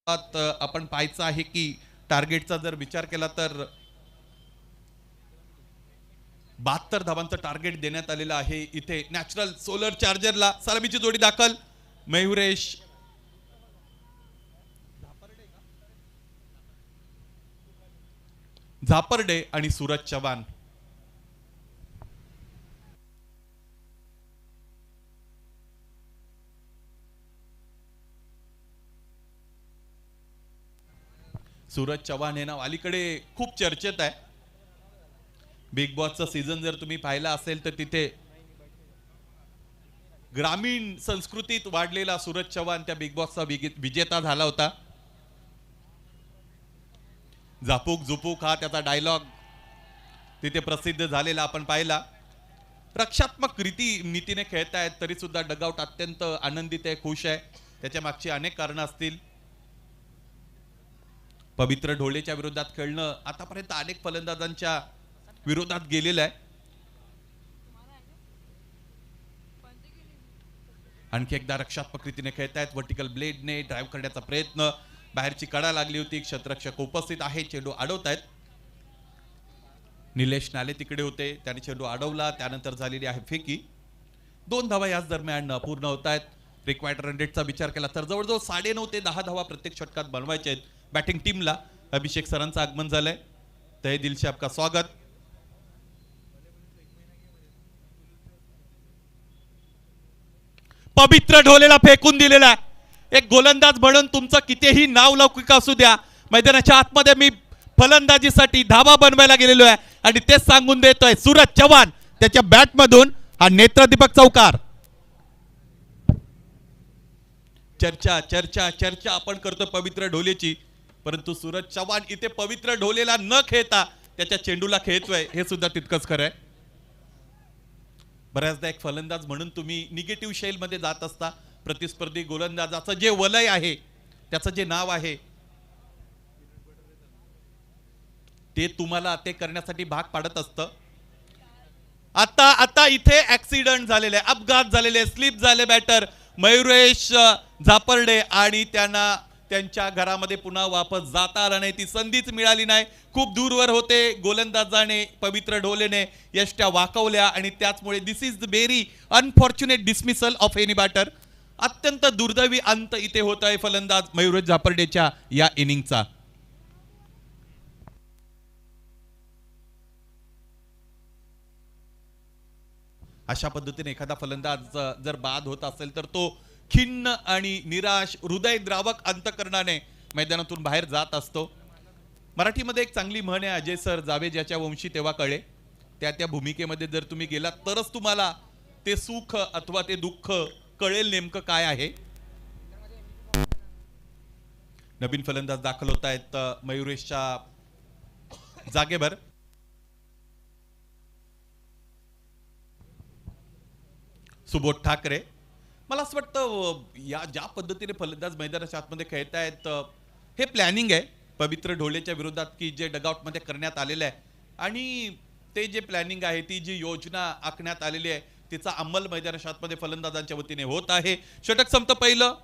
आपण पाहायचं आहे की टार्गेटचा जर विचार केला तर 72 धावांचं टार्गेट देण्यात आलेलं आहे. इथे नॅचरल सोलर चार्जरला सलामीची जोडी दाखल. मयुरेश झापर्डे आणि सूरज चव्हाण. सूरज चव्हाण हे नाव अलीकडे खूप चर्चेत आहे. बिग बॉसचा सीझन जर तुम्ही पाहिला असेल तर तिथे ग्रामीण संस्कृतीत वाढलेला सूरज चव्हाण त्या बिग बॉसचा विजेता झाला होता. झापूक झुपूक हा त्याचा डायलॉग तिथे प्रसिद्ध झालेला आपण पाहिला. रक्षात्मक नीतीने खेळतायत तरी सुद्धा डगआउट अत्यंत आनंदित आहे, खुश आहे. त्याच्या मागची अनेक कारणं असतील. पवित्र ढोलेच्या विरोधात खेळणं आतापर्यंत अनेक फलंदाजांच्या विरोधात गेलेलं आहे. आणखी एकदा रक्षात्मक रीतीने खेळतायत. वर्टिकल ब्लेडने ड्राईव्ह करण्याचा प्रयत्न, बाहेरची कडा लागली होती. क्षेत्ररक्षक उपस्थित आहे, चेंडू अडवतायत. निलेश नाले तिकडे होते, त्याने चेंडू अडवला. त्यानंतर झालेली आहे फेकी. 2 धावा याच दरम्यान पूर्ण होत आहेत. रिक्वायर्ड रन रेटचा विचार केला तर जवळजवळ 9.5 ते 10 धावा प्रत्येक षटकात बनवायचे आहेत बॅटिंग टीमला. अभिषेक सरांचं आगमन झालंय. तहे दिल से आपका स्वागत. पवित्र ढोलेला फेकून दिलेला. एक गोलंदाज म्हणून तुमचं कितीही नाव लौकिक असू द्या, मैदानाच्या आतमध्ये मी फलंदाजीसाठी धावा बनवायला गेलेलो आहे आणि तेच सांगून देतोय सूरज चव्हाण त्याच्या बॅटमधून हा नेत्रदीपक चौकार. चर्चा चर्चा चर्चा आपण करतो पवित्र ढोलेची, परंतु सूरज चव्हाण इथे पवित्र ढोलेला न खेळता त्याच्या चेंडूला खेळतोय हे सुद्धा तितकंच खरं आहे. बऱ्याचदा एक फलंदाज म्हणून तुम्ही निगेटिव्ह शैलमध्ये जात असता. प्रतिस्पर्धी गोलंदाजाचं जे वलय आहे, त्याचं जे नाव आहे, ते तुम्हाला ते करण्यासाठी भाग पाडत असतं. आता आता इथे ऍक्सिडेंट झालेले, अपघात झालेले, स्लिप झाले बॅटर मयुरेश झापर्डे आणि त्यांना त्यांच्या घरामध्ये पुन्हा वापस जाता आला नाही. ती संधीच मिळाली नाही. खूप दूरवर होते. गोलंदाजाने पवित्र ढोलेने यष्ट्या वाकवल्या आणि त्याचमुळे this is the very unfortunate dismissal of any batter. अत्यंत दुर्दैवी अंत इथे होत आहे फलंदाज मयुरेश झापर्डेच्या या इनिंगचा. अशा पद्धतीने एखादा फलंदाज जर बाद होत असेल तर तो खिन्न आणि निराश हृदयद्रावक अंतकरणाने मैदानातून बाहेर जात असतो. मराठीमध्ये एक चांगली म्हण आहे, अजय सर जावे ज्याच्या वंशी तेव्हा कळे. त्या भूमिकेमध्ये जर तुम्ही गेलात तरच तुम्हाला ते सुख अथवा ते दुःख कळेल नेमकं काय आहे. नवीन फलंदाज दाखल होत आहेत मयुरेशच्या जागेवर. सुबोध ठाकरे. मला असं वाटतं या ज्या पद्धतीने फलंदाज मैदानाच्या आतमध्ये खेळतायत हे प्लॅनिंग आहे पवित्र ढोलेच्या विरोधात की जे डगआउटमध्ये करण्यात आलेलं आहे. आणि ते जे प्लॅनिंग आहे, ती जी योजना आखण्यात आलेली आहे, तिचा अंमल मैदानाच्या आतमध्ये फलंदाजांच्या वतीने होत आहे. षटक संपतं पहिलं.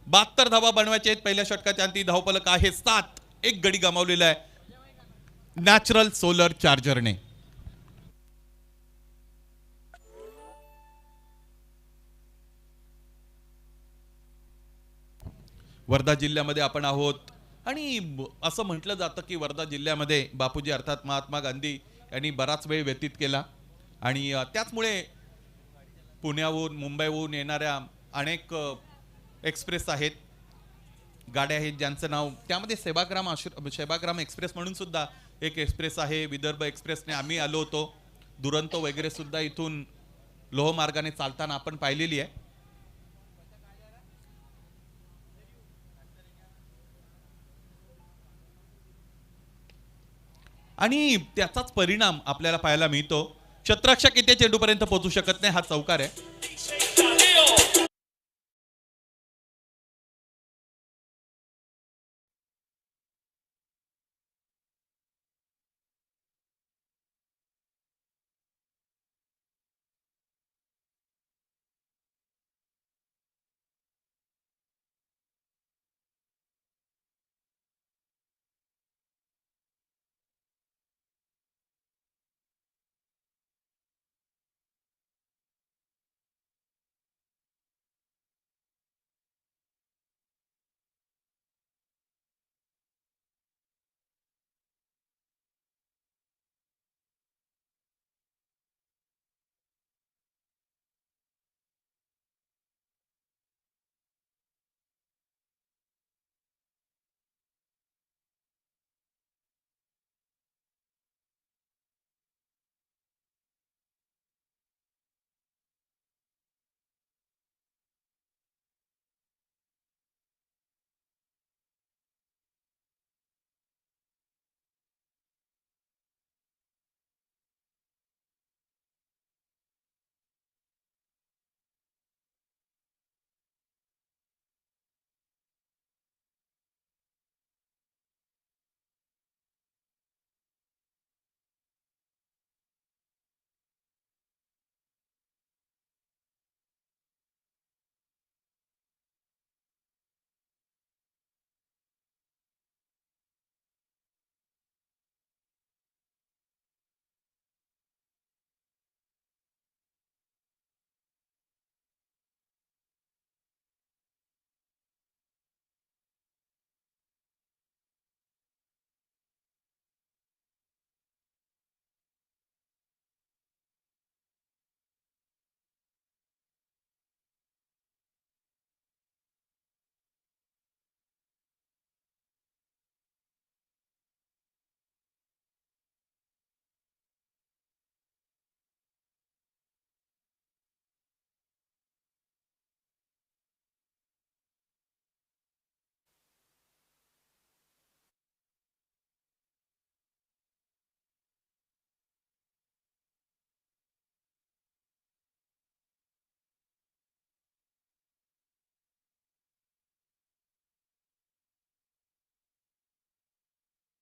72 धावा बनवायचे आहेत पहिल्या षटकाच्या आणि ती धावफलक आहे 7. एक गडी गमावलेला आहे नॅचरल सोलर चार्जरने. वर्धा जिल्ह्यामध्ये आपण आहोत आणि असं म्हटलं जातं की वर्धा जिल्ह्यामध्ये बापूजी अर्थात महात्मा गांधी यांनी बराच वेळ व्यतीत केला आणि त्याचमुळे पुण्याहून मुंबईहून येणाऱ्या अनेक एक्सप्रेस आहेत, गाड्या आहेत ज्यांचं नाव त्यामध्ये सेवाग्राम एक्सप्रेस म्हणून सुद्धा एक एक्सप्रेस आहे. विदर्भ एक्सप्रेसने आम्ही आलो होतो. दुरंतो वगैरे सुद्धा इथून लोहमार्गाने चालताना आपण पाहिलेली आहे. आणि त्याचाच परिणाम आपल्याला पाहायला मिळतो. क्षेत्ररक्षक इथे चेंडूपर्यंत पोहोचू शकत नाही, हा चौकार आहे.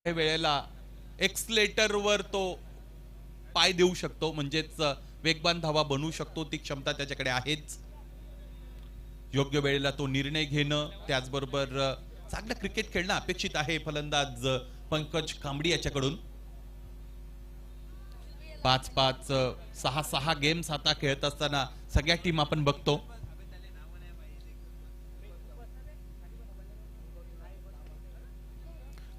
वेळेला एक्सलेटरवर तो पाय देऊ शकतो, म्हणजेच वेगवान धावा बनवू शकतो, ती क्षमता त्याच्याकडे आहेच. योग्य वेळेला तो निर्णय घेणं, त्याचबरोबर चांगलं क्रिकेट खेळणं अपेक्षित आहे फलंदाज पंकज कांबडी याच्याकडून. 5-5 6-6 गेम्स आता खेळत असताना सगळ्या टीम आपण बघतो.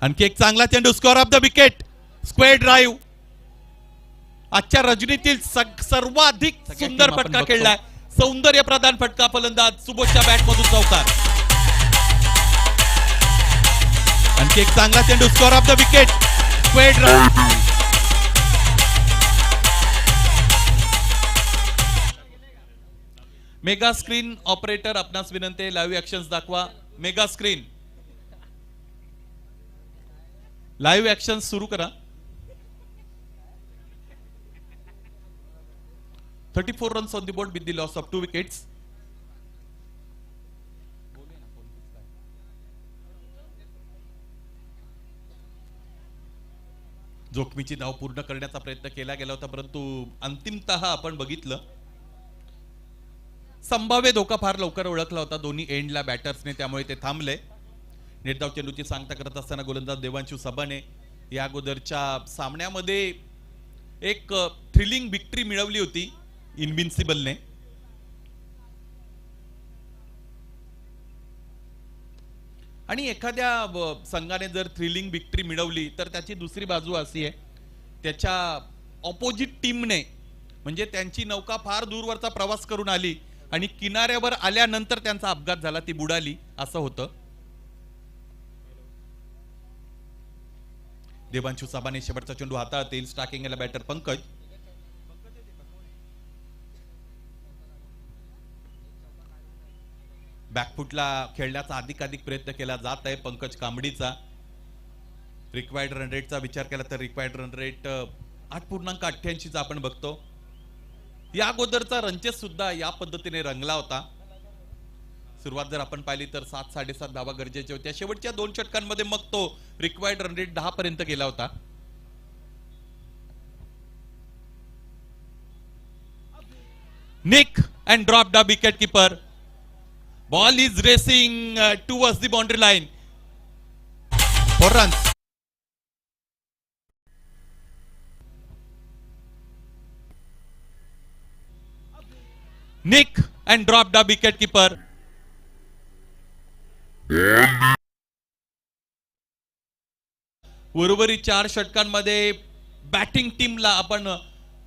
आणखी एक चांगला चेंडू, score of the wicket, square drive. आजच्या रजनीतील सर्वाधिक सुंदर फटका खेळलाय, सौंदर्य प्रधान फटका, फलंदाज सुबोधच्या बॅट मधून चौकार. आणखी एक चांगला चेंडू, score of the wicket, square drive. Mega screen operator आपणास विनंती, लाईव्ह ऍक्शन्स दाखवा. मेगा स्क्रीन लाईव्ह ऍक्शन सुरू करा. 34 runs on the board with the loss of 2 wickets. जोखमीची धाव पूर्ण करण्याचा प्रयत्न केला गेला होता, परंतु अंतिमतः आपण बघितलं संभाव्य धोका फार लवकर ओळखला होता दोन्ही एंडला बॅटर्सने, त्यामुळे ते थांबले. निर्धाव चेंडूची सांगता करत असताना गोलंदाज देवांशू सबाने या अगोदरच्या सामन्यामध्ये एक थ्रिलिंग विक्ट्री मिळवली होती इनविन्सिबलने. आणि एखाद्या संघाने जर थ्रिलिंग विक्ट्री मिळवली तर त्याची दुसरी बाजू अशी आहे, त्याच्या ऑपोजिट टीमने, म्हणजे त्यांची नौका फार दूरवरचा प्रवास करून आली आणि किनाऱ्यावर आल्यानंतर त्यांचा अपघात झाला, ती बुडाली, असं होतं. देवांशू साबाने शेवटचा चेंडू हातात येईल, स्टार्किंग याला बॅटर पंकज. बॅकफुटला खेळण्याचा अधिकाधिक प्रयत्न केला जात आहे पंकज कांबडीचा. रिक्वायर्ड रन रेटचा विचार केला तर रिक्वायर्ड रन रेट 8.88 चा आपण बघतो. या अगोदरचा रनचेस सुद्धा या पद्धतीने रंगला होता. सुरुवात जर आपण पाहिली तर 7-7.5 धावा गरजेच्या होत्या. शेवटच्या 2 षटकांमध्ये मग तो रिक्वायर्ड रन रेट 10 पर्यंत गेला होता. Nick and drop the wicket keeper. Ball is racing towards the boundary line. 4 runs. Nick and drop the wicket keeper. उर्वरित 4 षटकांमध्ये बॅटिंग टीमला आपण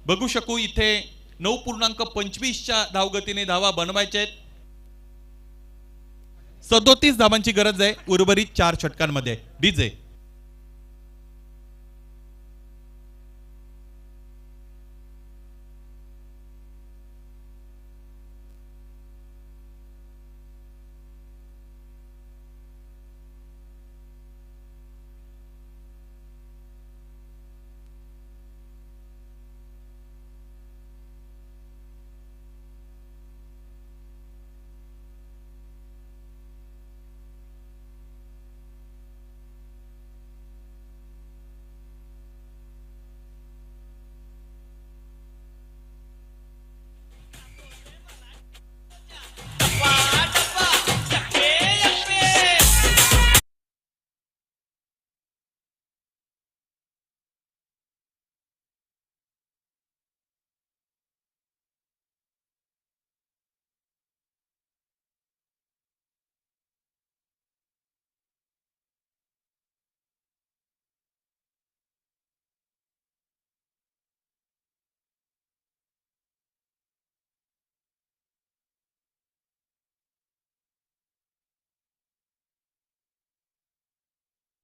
बघू शकू इथे 9.25च्या धावगतीने धावा बनवायच्या आहेत. 37 धावांची गरज आहे उर्वरित 4 षटकांमध्ये. डीजे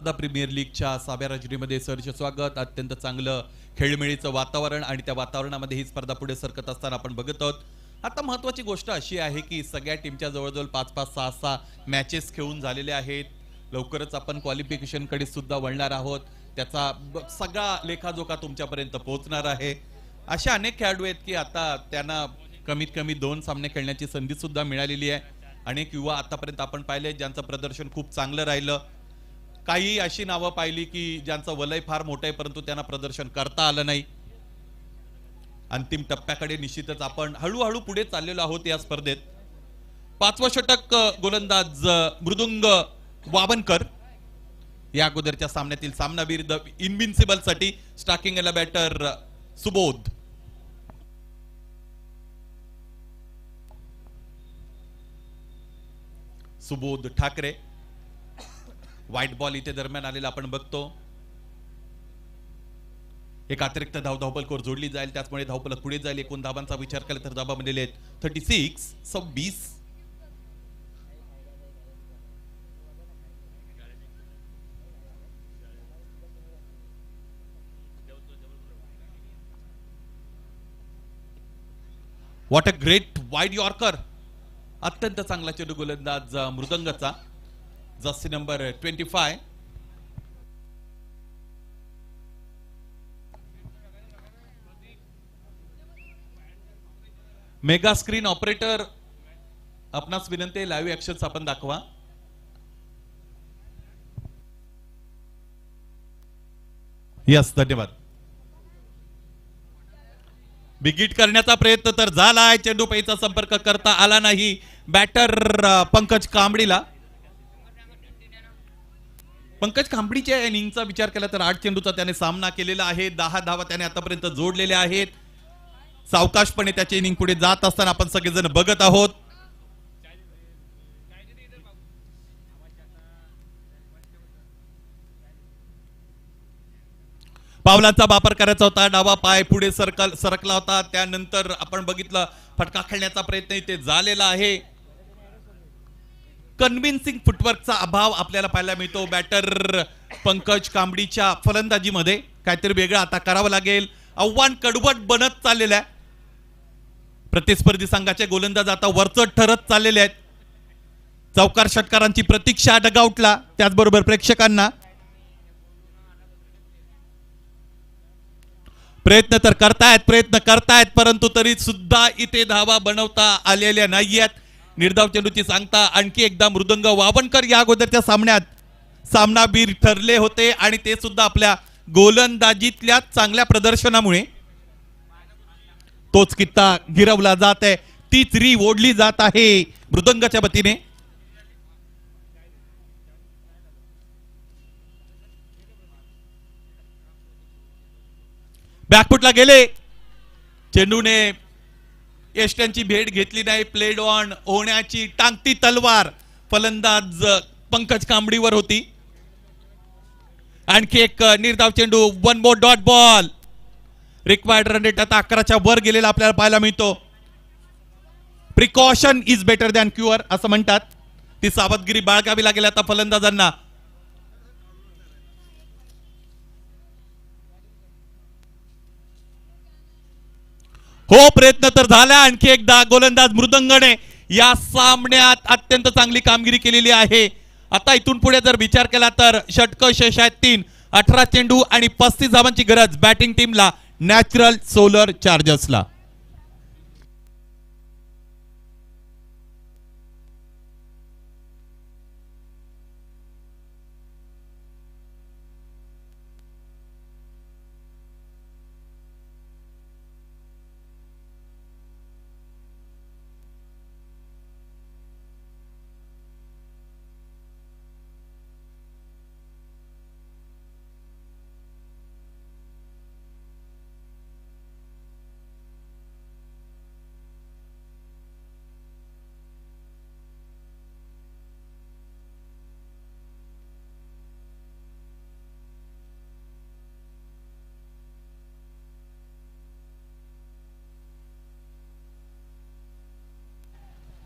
प्रीमियर लीगच्या 6व्या रजनीमध्ये सहर्ष स्वागत. अत्यंत चांगलं खेळमेळीचं वातावरण आणि त्या वातावरणामध्ये ही स्पर्धा पुढे सरकत असताना आपण बघत आहोत. आता महत्त्वाची गोष्ट अशी आहे की सगळ्या टीमच्या जवळजवळ 5-5 6-6 मॅचेस खेळून झालेले आहेत. लवकरच आपण क्वालिफिकेशन कडे सुद्धा वळणार आहोत. त्याचा सगळा लेखाजोखा तुमच्यापर्यंत पोहोचणार आहे. अशा अनेक खेळाडू आहेत की आता त्यांना कमीत कमी 2 सामने खेळण्याची संधी सुद्धा मिळालेली आहे. अनेक युवा आतापर्यंत आपण पाहिले ज्यांचं प्रदर्शन खूप चांगलं राहिलं. काही अशी नावं पाहिली की ज्यांचं वलय फार मोठं आहे परंतु त्यांना प्रदर्शन करता आलं नाही. अंतिम टप्प्याकडे निश्चितच आपण हळूहळू पुढे चाललेलो आहोत या स्पर्धेत. 5वं षटक गोलंदाज मृदुंग वावनकर या अगोदरच्या सामन्यातील सामनावीर द इनविन्सिबल साठी स्टार्टिंग एला batter Subodh. Subodh Thackeray. White ball इथे दरम्यान आलेला आपण बघतो. एक अतिरिक्त धावफलक जोडली जाईल त्याचमुळे धावफलक पुढे जाईल. एकूण धावांचा विचार केला तर धावा बनलेले आहेत 36-26. What a great wide yorker. अत्यंत चांगला चेंडू गोलंदाज मृदंगचा. Jersey number 25. Mega screen operator आपणास विनंती, लाईव्ह ऍक्शन आपण दाखवा. यस, धन्यवाद. बिगिट करण्याचा प्रयत्न तर झालाय. चेंडू पैचा संपर्क करता आला नाही बॅटर पंकज कांबळीला. पंकज कांबळीच्या इनिंगचा विचार केला तर 8 चेंडूचा त्याने सामना केलेला आहे. 10 धावा त्याने आतापर्यंत जोडलेल्या आहेत. सावकाशपणे त्याची इनिंग पुढे जात असताना आपण सगळेजण बघत आहोत. पावलांचा वापर करायचा होता. डावा पाय पुढे सरकला होता. त्यानंतर आपण बघितलं फटका खेळण्याचा प्रयत्न इथे झालेला आहे. कन्व्हिन्सिंग फुटवर्कचा अभाव आपल्याला पाहायला मिळतो बॅटर पंकज कांबळीच्या फलंदाजीमध्ये. काहीतरी वेगळं आता करावं लागेल. आव्हान कडवट बनत चाललेलं आहे. प्रतिस्पर्धी संघाचे गोलंदाज आता वरचढ ठरत चाललेले आहेत. चौकार षटकारांची प्रतीक्षा डगआउटला, त्याचबरोबर प्रेक्षकांना. प्रयत्न करतायत परंतु तरी सुद्धा इथे धावा बनवता आलेल्या नाहीयेत. निर्धाव चेंडूची सांगता आणखी एकदा मृदंग वावनकर या अगोदरच्या सामन्यात सामनावीर ठरले होते आणि ते सुद्धा आपल्या गोलंदाजीतल्या चांगल्या प्रदर्शनामुळे. तोच कित्ता गिरवला जात आहे. तीच री ओढली जात आहे मृदंगाच्या वतीने. बॅकफुटला गेले. चेंडूने यष्ट्यांची भेट घेतली नाही. प्लेड ऑन होण्याची टांगती तलवार फलंदाज पंकज कांबळीवर होती. आणखी एक निर्धाव चेंडू. 1 more dot ball. Required run rate आता 11च्या वर गेलेला आपल्याला पाहायला मिळतो. Precaution is better than cure असं म्हणतात. ती सावधगिरी बाळगावी लागेल आता फलंदाजांना. हो, प्रयत्न तर झाला. आणखी एकदा गोलंदाज मृदंगने या सामन्यात अत्यंत चांगली कामगिरी केलेली आहे. आता इथून पुढे जर विचार केला तर षटक शेष आहेत 3. 18 चेंडू आणि 35 धावांची गरज बॅटिंग टीमला, नॅचरल सोलर चार्जर्सला.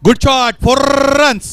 Good shot, 4 runs.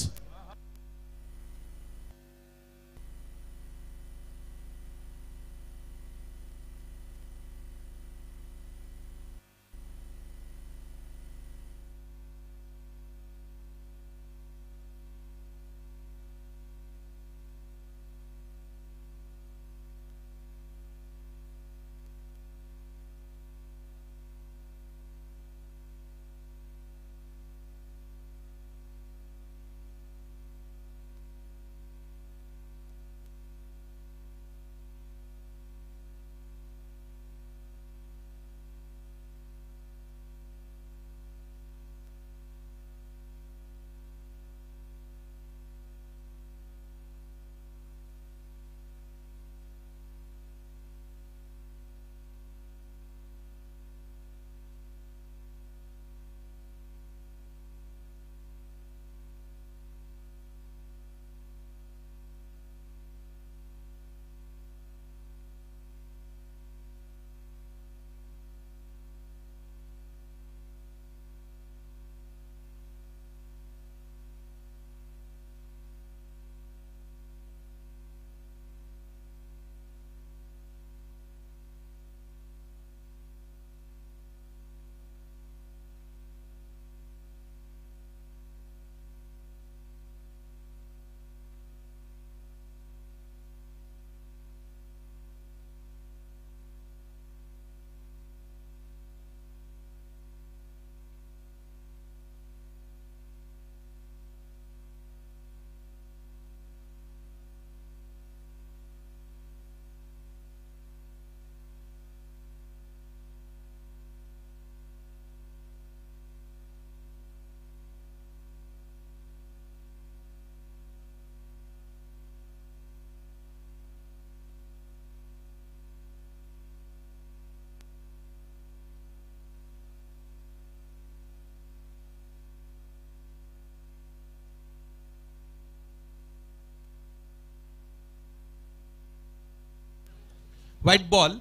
White ball,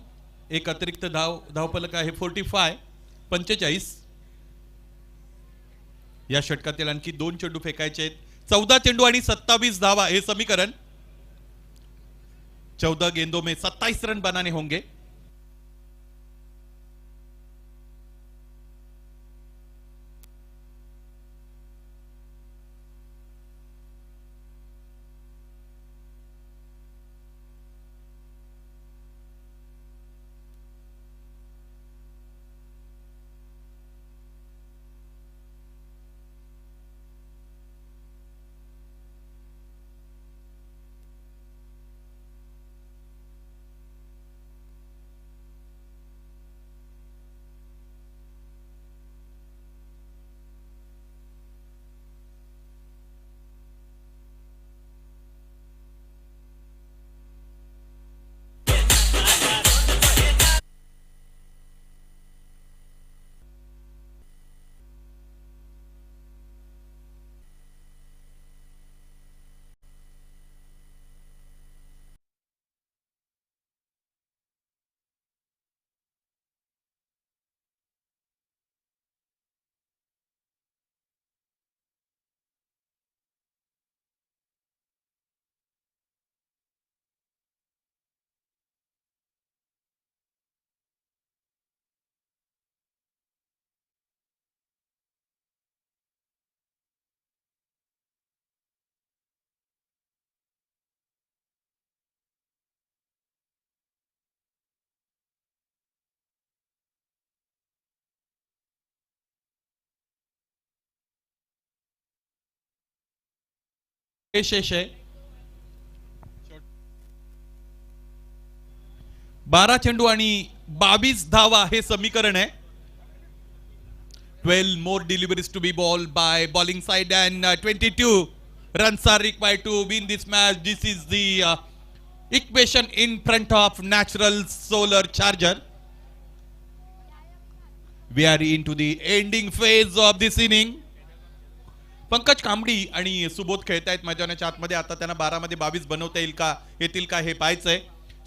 एक अतिरिक्त धावफलक आहे 45. या षटकातील आणखी 2 चेंडू फेकायचे आहेत. 14 चेंडू आणि 27 धावा हे समीकरण. 14 गेंदों में 27 रन बनाने होंगे. शेष आहे 12 चेंडू आणि 22 धावा हे समीकरण आहे. 12 more deliveries to be ball by bowling side and 22 runs are required to win this match. This is the equation in front of Natural Solar Charger. We are into the ending phase of this inning. Pankaj Kambadi आणि सुबोध खेळतायत मैदानाच्या आतमध्ये. आता त्यांना 12 मध्ये 22 बनवता येतील का हे पाहायचंय.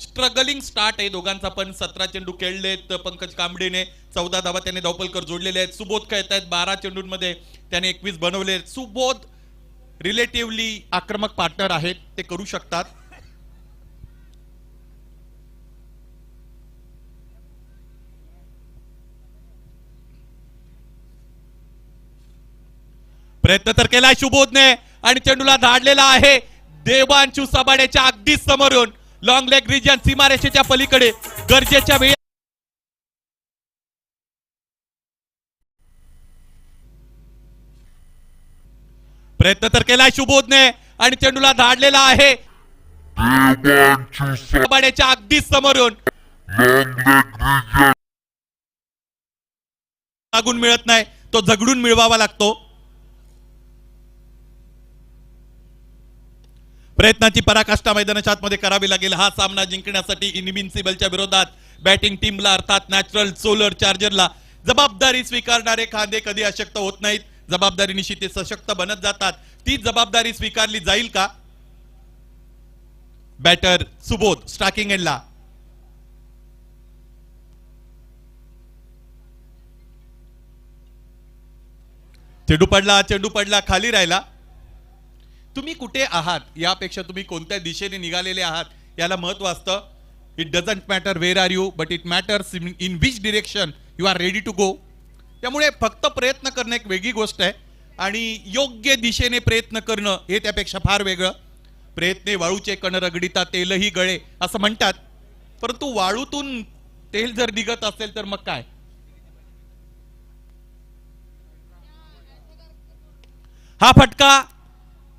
स्ट्रगलिंग स्टार्ट आहे दोघांचा पण. 17 चेंडू खेळलेत पंकज कांबडीने, 14 धावा त्याने धावपलकर जोडलेले आहेत. सुबोध खेळतायत 12 चेंडूंमध्ये त्याने 21 बनवले. सुबोध रिलेटिव्हली आक्रमक पार्टनर आहेत, ते करू शकतात. प्रयत्न तर केलाय सुबोधने आणि चेंडूला धाडलेला आहे देवांशू सबाड्याच्या अगदी समोरून. लॉंग लेग रिजन सीमारेषेच्या पलीकडे गरजेच्या वेळी प्रयत्न तर केलाय सुबोधने आणि चेंडूला धाडलेला आहे सबाड्याच्या अगदी समोरून. लागून मिळत नाही, तो झगडून मिळवावा लागतो. प्रयत्नाची पराकाष्ठा मैदानाच्या आतमध्ये करावी लागेल हा सामना जिंकण्यासाठी. इनविन्सिबलच्या विरोधात बॅटिंग टीमला अर्थात नॅचरल सोलर चार्जरला जबाबदारी स्वीकारणारे खांदे कधी अशक्त होत नाहीत. जबाबदारीनिशी ते सशक्त बनत जातात. ती जबाबदारी स्वीकारली जाईल का? बॅटर सुबोध स्ट्रायकिंग एंडला. चेंडू पडला खाली राहिला. तुम्ही कुठे आहात यापेक्षा तुम्ही कोणत्या दिशेने निघालेले आहात याला महत्व असतं. It doesn't matter where are you, but it matters in which direction you are ready to go. त्यामुळे फक्त प्रयत्न करणं एक वेगळी गोष्ट आहे आणि योग्य दिशेने प्रयत्न करणं हे त्यापेक्षा फार वेगळं. प्रयत्ने वाळूचे कण रगडिता तेलही गळे असं म्हणतात, परंतु वाळूतून तेल जर निघत असेल तर मग काय. हा फटका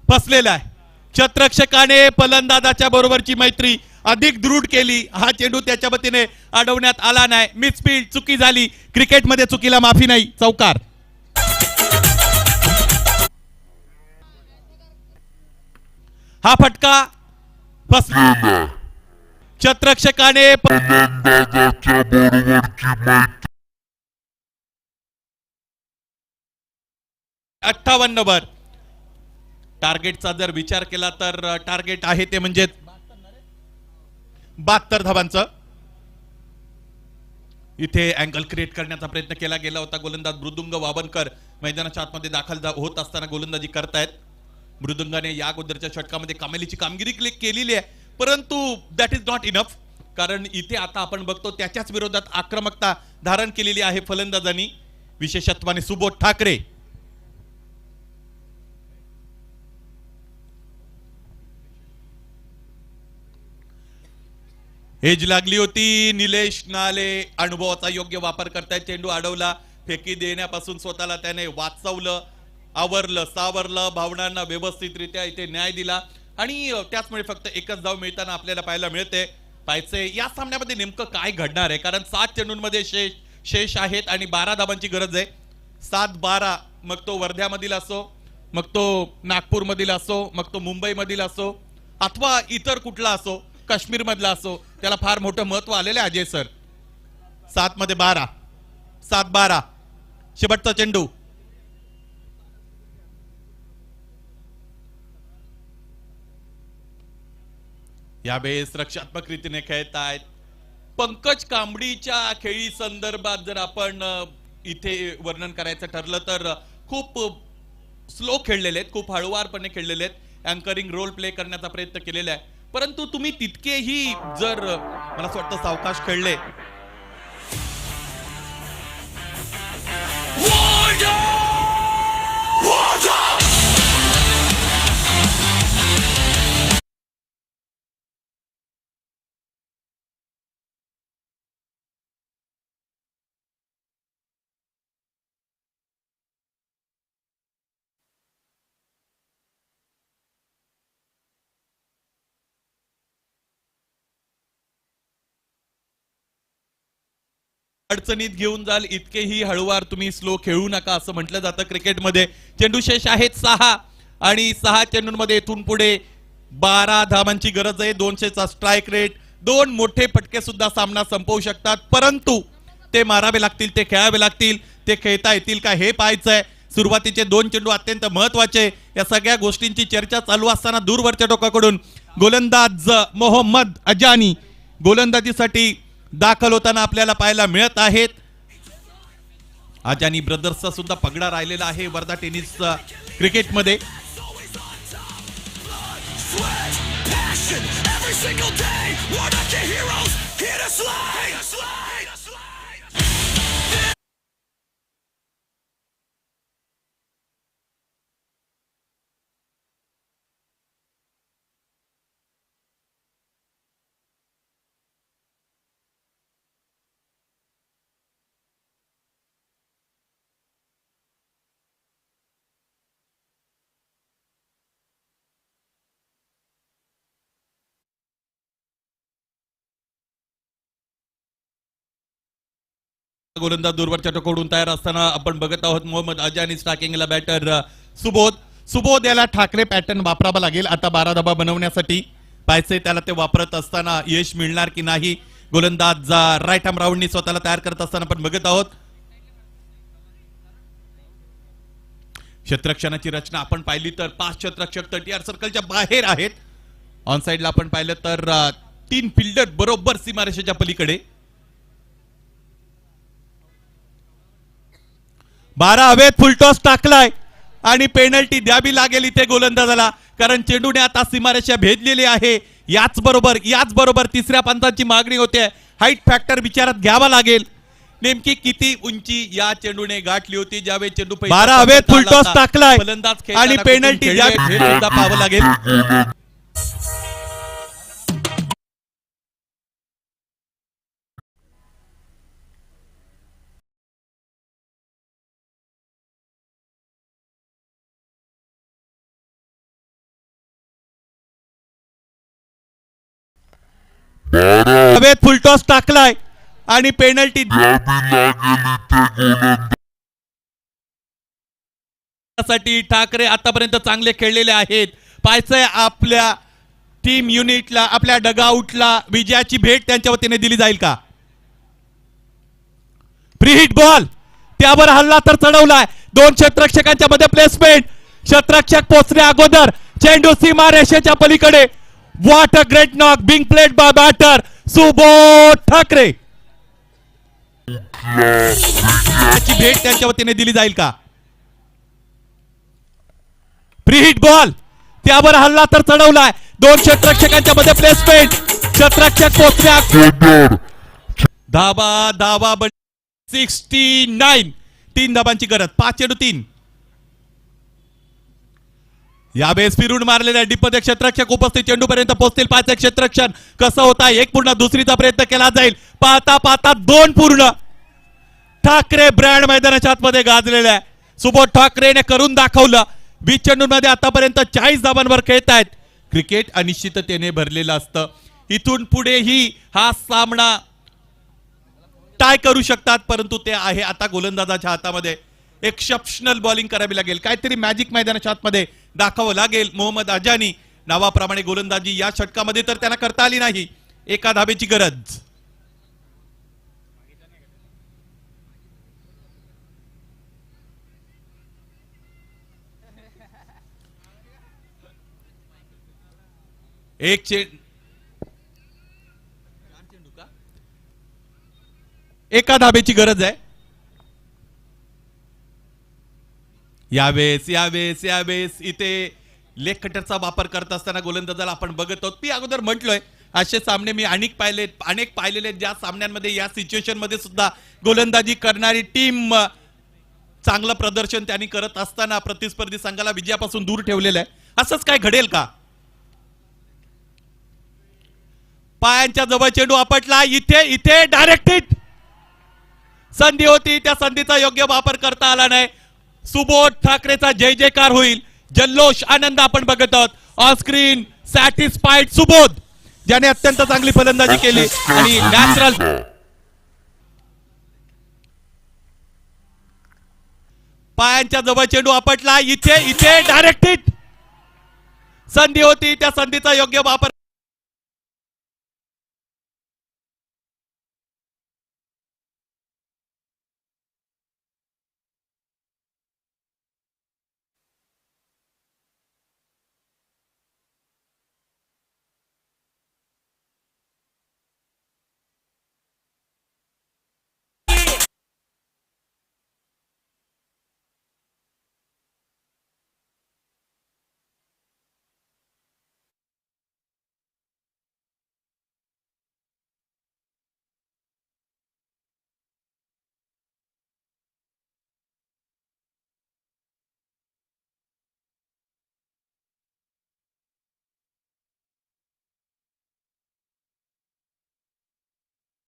फसलेला आहे. क्षेत्ररक्षकाने फलंदाजाच्या बरोबरची मैत्री अधिक दृढ केली. हा चेंडू त्याच्या वतीने अडवण्यात आला नाही. मिसफील्ड, चुकी झाली. क्रिकेटमध्ये चुकीला माफी नाही. चौकार. हा फटका फसलेला. क्षेत्ररक्षकाने फलंदाजाच्या बरोबरची मैत्री 58 वर. टार्गेटचा जर विचार केला तर टार्गेट आहे ते म्हणजे 72 धावांचं. इथे अँगल क्रिएट करण्याचा प्रयत्न केला गेला होता. गोलंदाज मृदुंग वावनकर मैदानाच्या आतमध्ये दाखल होत असताना गोलंदाजी करतायत. मृदुंगाने या अगोदरच्या षटकामध्ये कमालीची कामगिरी केलेली आहे, परंतु दॅट इज नॉट इनफ. कारण इथे आता आपण बघतो त्याच्याच विरोधात आक्रमकता धारण केलेली आहे फलंदाजांनी, विशेषत्वाने सुबोध ठाकरे. एज लागली होती. निलेश नाले अनुभवाचा योग्य वापर करतायत. चेंडू अडवला, फेकी देण्यापासून स्वतःला त्याने वाचवलं, आवरलं, सावरलं, भावनांना व्यवस्थितरित्या इथे न्याय दिला आणि त्याचमुळे फक्त एकच धाव मिळताना आपल्याला पाहायला मिळते. पाहायचे या सामन्यामध्ये नेमकं काय घडणार आहे, कारण 7 चेंडूंमध्ये शेष आहेत आणि 12 धावांची गरज आहे. 7-12, मग तो वर्ध्यामधील असो, मग तो नागपूरमधील असो, मग तो मुंबईमधील असो अथवा इतर कुठला असो, काश्मीर मधला असो, त्याला फार मोठं महत्व आलेलं आहे अजय सर. 7 मध्ये 12, 7-12, शेवटचा चेंडू. यावेळेस रक्षात्मक रीतीने खेळत आहेत. पंकज कांबळीच्या खेळी संदर्भात जर आपण इथे वर्णन करायचं ठरलं तर खूप स्लो खेळलेले आहेत, खूप हळुवारपणे खेळलेले आहेत, अँकरिंग रोल प्ले करण्याचा प्रयत्न केलेला आहे, परंतु तुम्ही तितकेही जर मला असं वाटतं सावकाश खेळले. अडचणीत घेऊन जाल इतकेही हळुवार तुम्ही स्लो खेळू नका असं म्हटलं जातं क्रिकेटमध्ये. चेंडू शेष आहेत 6 आणि 6 चेंडूंमध्ये इथून पुढे 12 धावांची गरज आहे. 200चा स्ट्राईक रेट. 2 मोठे फटके सुद्धा सामना संपवू शकतात, परंतु ते मारावे लागतील, ते खेळावे लागतील, ते खेळता येतील का हे पाहायचंय. सुरुवातीचे 2 चेंडू अत्यंत महत्वाचे. या सगळ्या गोष्टींची चर्चा चालू असताना दूरवरच्या टोकाकडून गोलंदाज मोहम्मद अजानी गोलंदाजीसाठी दाखल होताना आपल्याला पाहायला मिळत आहेत. अजानी ब्रदर्सचा सुद्धा पगडा राहिलेला आहे वर्धा टेनिस क्रिकेटमध्ये. गोलंदाज दूरवरच्या टोकाकडून तयार असताना आपण बघत आहोत मोहम्मद अजानी स्ट्रायकिंगला बॅटर सुबोध याला ठाकरे पॅटर्न वापरावा लागेल आता 12 धावा बनवण्यासाठी. पाहिजे त्याला ते वापरत असताना यश मिळणार की नाही. गोलंदाज राईट आर्म राऊंडनी स्वतःला तयार करत असताना आपण बघत आहोत. क्षेत्ररक्षणाची रचना आपण पाहिली तर 5 क्षेत्ररक्षक 30 सर्कलच्या बाहेर आहेत. ऑन साइडला आपण पाहिलं तर 3 फिल्डर बरोबर सीमारेषेच्या पलीकडे. 12 हवेत फुलटॉस टाकलाय आणि पेनल्टी द्यावी लागेल इथे गोलंदाजाला, कारण चेंडूने आता सीमारेषा भेदलेली आहे. याच बरोबर तिसऱ्या पंचाची मागणी होते. हाईट फॅक्टर विचारात घ्यावा लागेल. नेमकी किती उंची या चेंडूने गाठली होती ज्यावेळी चेंडू 12 हवेत फुलटॉस टाकलाय आणि पेनल्टी द्यावी पाहावं लागेल. हवेत फुलटॉस टाकलाय आणि पेनल्टी साठी ठाकरे आतापर्यंत चांगले खेळलेले आहेत. पाहायचंय आपल्या टीम युनिटला, आपल्या डगआउटला विजयाची भेट त्यांच्या वतीने दिली जाईल का. फ्री हिट बॉल त्यावर हल्ला तर चढवलाय. 2 क्षेत्ररक्षकांच्या मध्ये प्लेसमेंट. क्षेत्ररक्षक पोहोचण्या अगोदर चेंडू सीमा रेषेच्या पलीकडे. What a great knock being played by batter Subodh Thackeray. त्याची भेट त्यांच्या वतीने दिली जाईल का? फ्री हिट बॉल, त्यावर हल्ला तर चढवलाय. दोन क्षेत्ररक्षकांच्या मध्ये प्लेसमेंट, क्षेत्ररक्षक पोहोचल्या. धाबा 69, 3 धाबांची गरज. 5-3 यावेळेस फिरून मारलेल्या डीपमध्ये क्षेत्ररक्षक उपस्थित, चेंडूपर्यंत पोहोचतील. 5 क्षेत्ररक्षण कसं होता? एक पूर्ण, दुसरीचा प्रयत्न केला जाईल. पाहता पाहता 2 पूर्ण. ठाकरे ब्रँड मैदानाच्या आतमध्ये गाजलेला आहे. सुबोध ठाकरेने करून दाखवलं. 20 चेंडूंमध्ये आतापर्यंत 40 धाबांवर खेळत आहेत. क्रिकेट अनिश्चिततेने भरलेलं असतं. इथून पुढेही हा सामना टाय करू शकतात, परंतु ते आहे आता गोलंदाजाच्या हातामध्ये. एक्सेप्शनल बॉलिंग करावी लागेल, काहीतरी मॅजिक मैदानाच्या आतमध्ये दाखवावं लागेल. मोहम्मद अजानी नावाप्रमाणे गोलंदाजी या षटकामध्ये तर त्यांना करता आली नाही. एका धाबेची गरज. एका धाबेची गरज आहे. यावेळेस इथे लेग कटरचा वापर करत असताना गोलंदाजाला आपण बघत आहोत. मी अगोदर म्हटलोय असे सामने मी अनेक पाहिलेले, ज्या सामन्यांमध्ये या सिच्युएशन मध्ये सुद्धा गोलंदाजी करणारी टीम चांगलं प्रदर्शन त्यांनी करत असताना प्रतिस्पर्धी संघाला विजयापासून दूर ठेवलेलं आहे. असंच काय घडेल का? पायांच्या जवळ चेंडू आपटला. इथे डायरेक्ट हिट. संधी होती, त्या संधीचा योग्य वापर करता आला नाही. सुबोध ठाकरेचा जय जयकार होईल. जल्लोष, आनंद आपण बघत आहोत. ऑन स्क्रीन सॅटिस्फाईड सुबोध, ज्याने अत्यंत चांगली फलंदाजी केली आणि नॅचरल. पायांच्या जवळ चेंडू आपटला. इथे डायरेक्ट हिट. संधी होती, त्या संधीचा योग्य वापर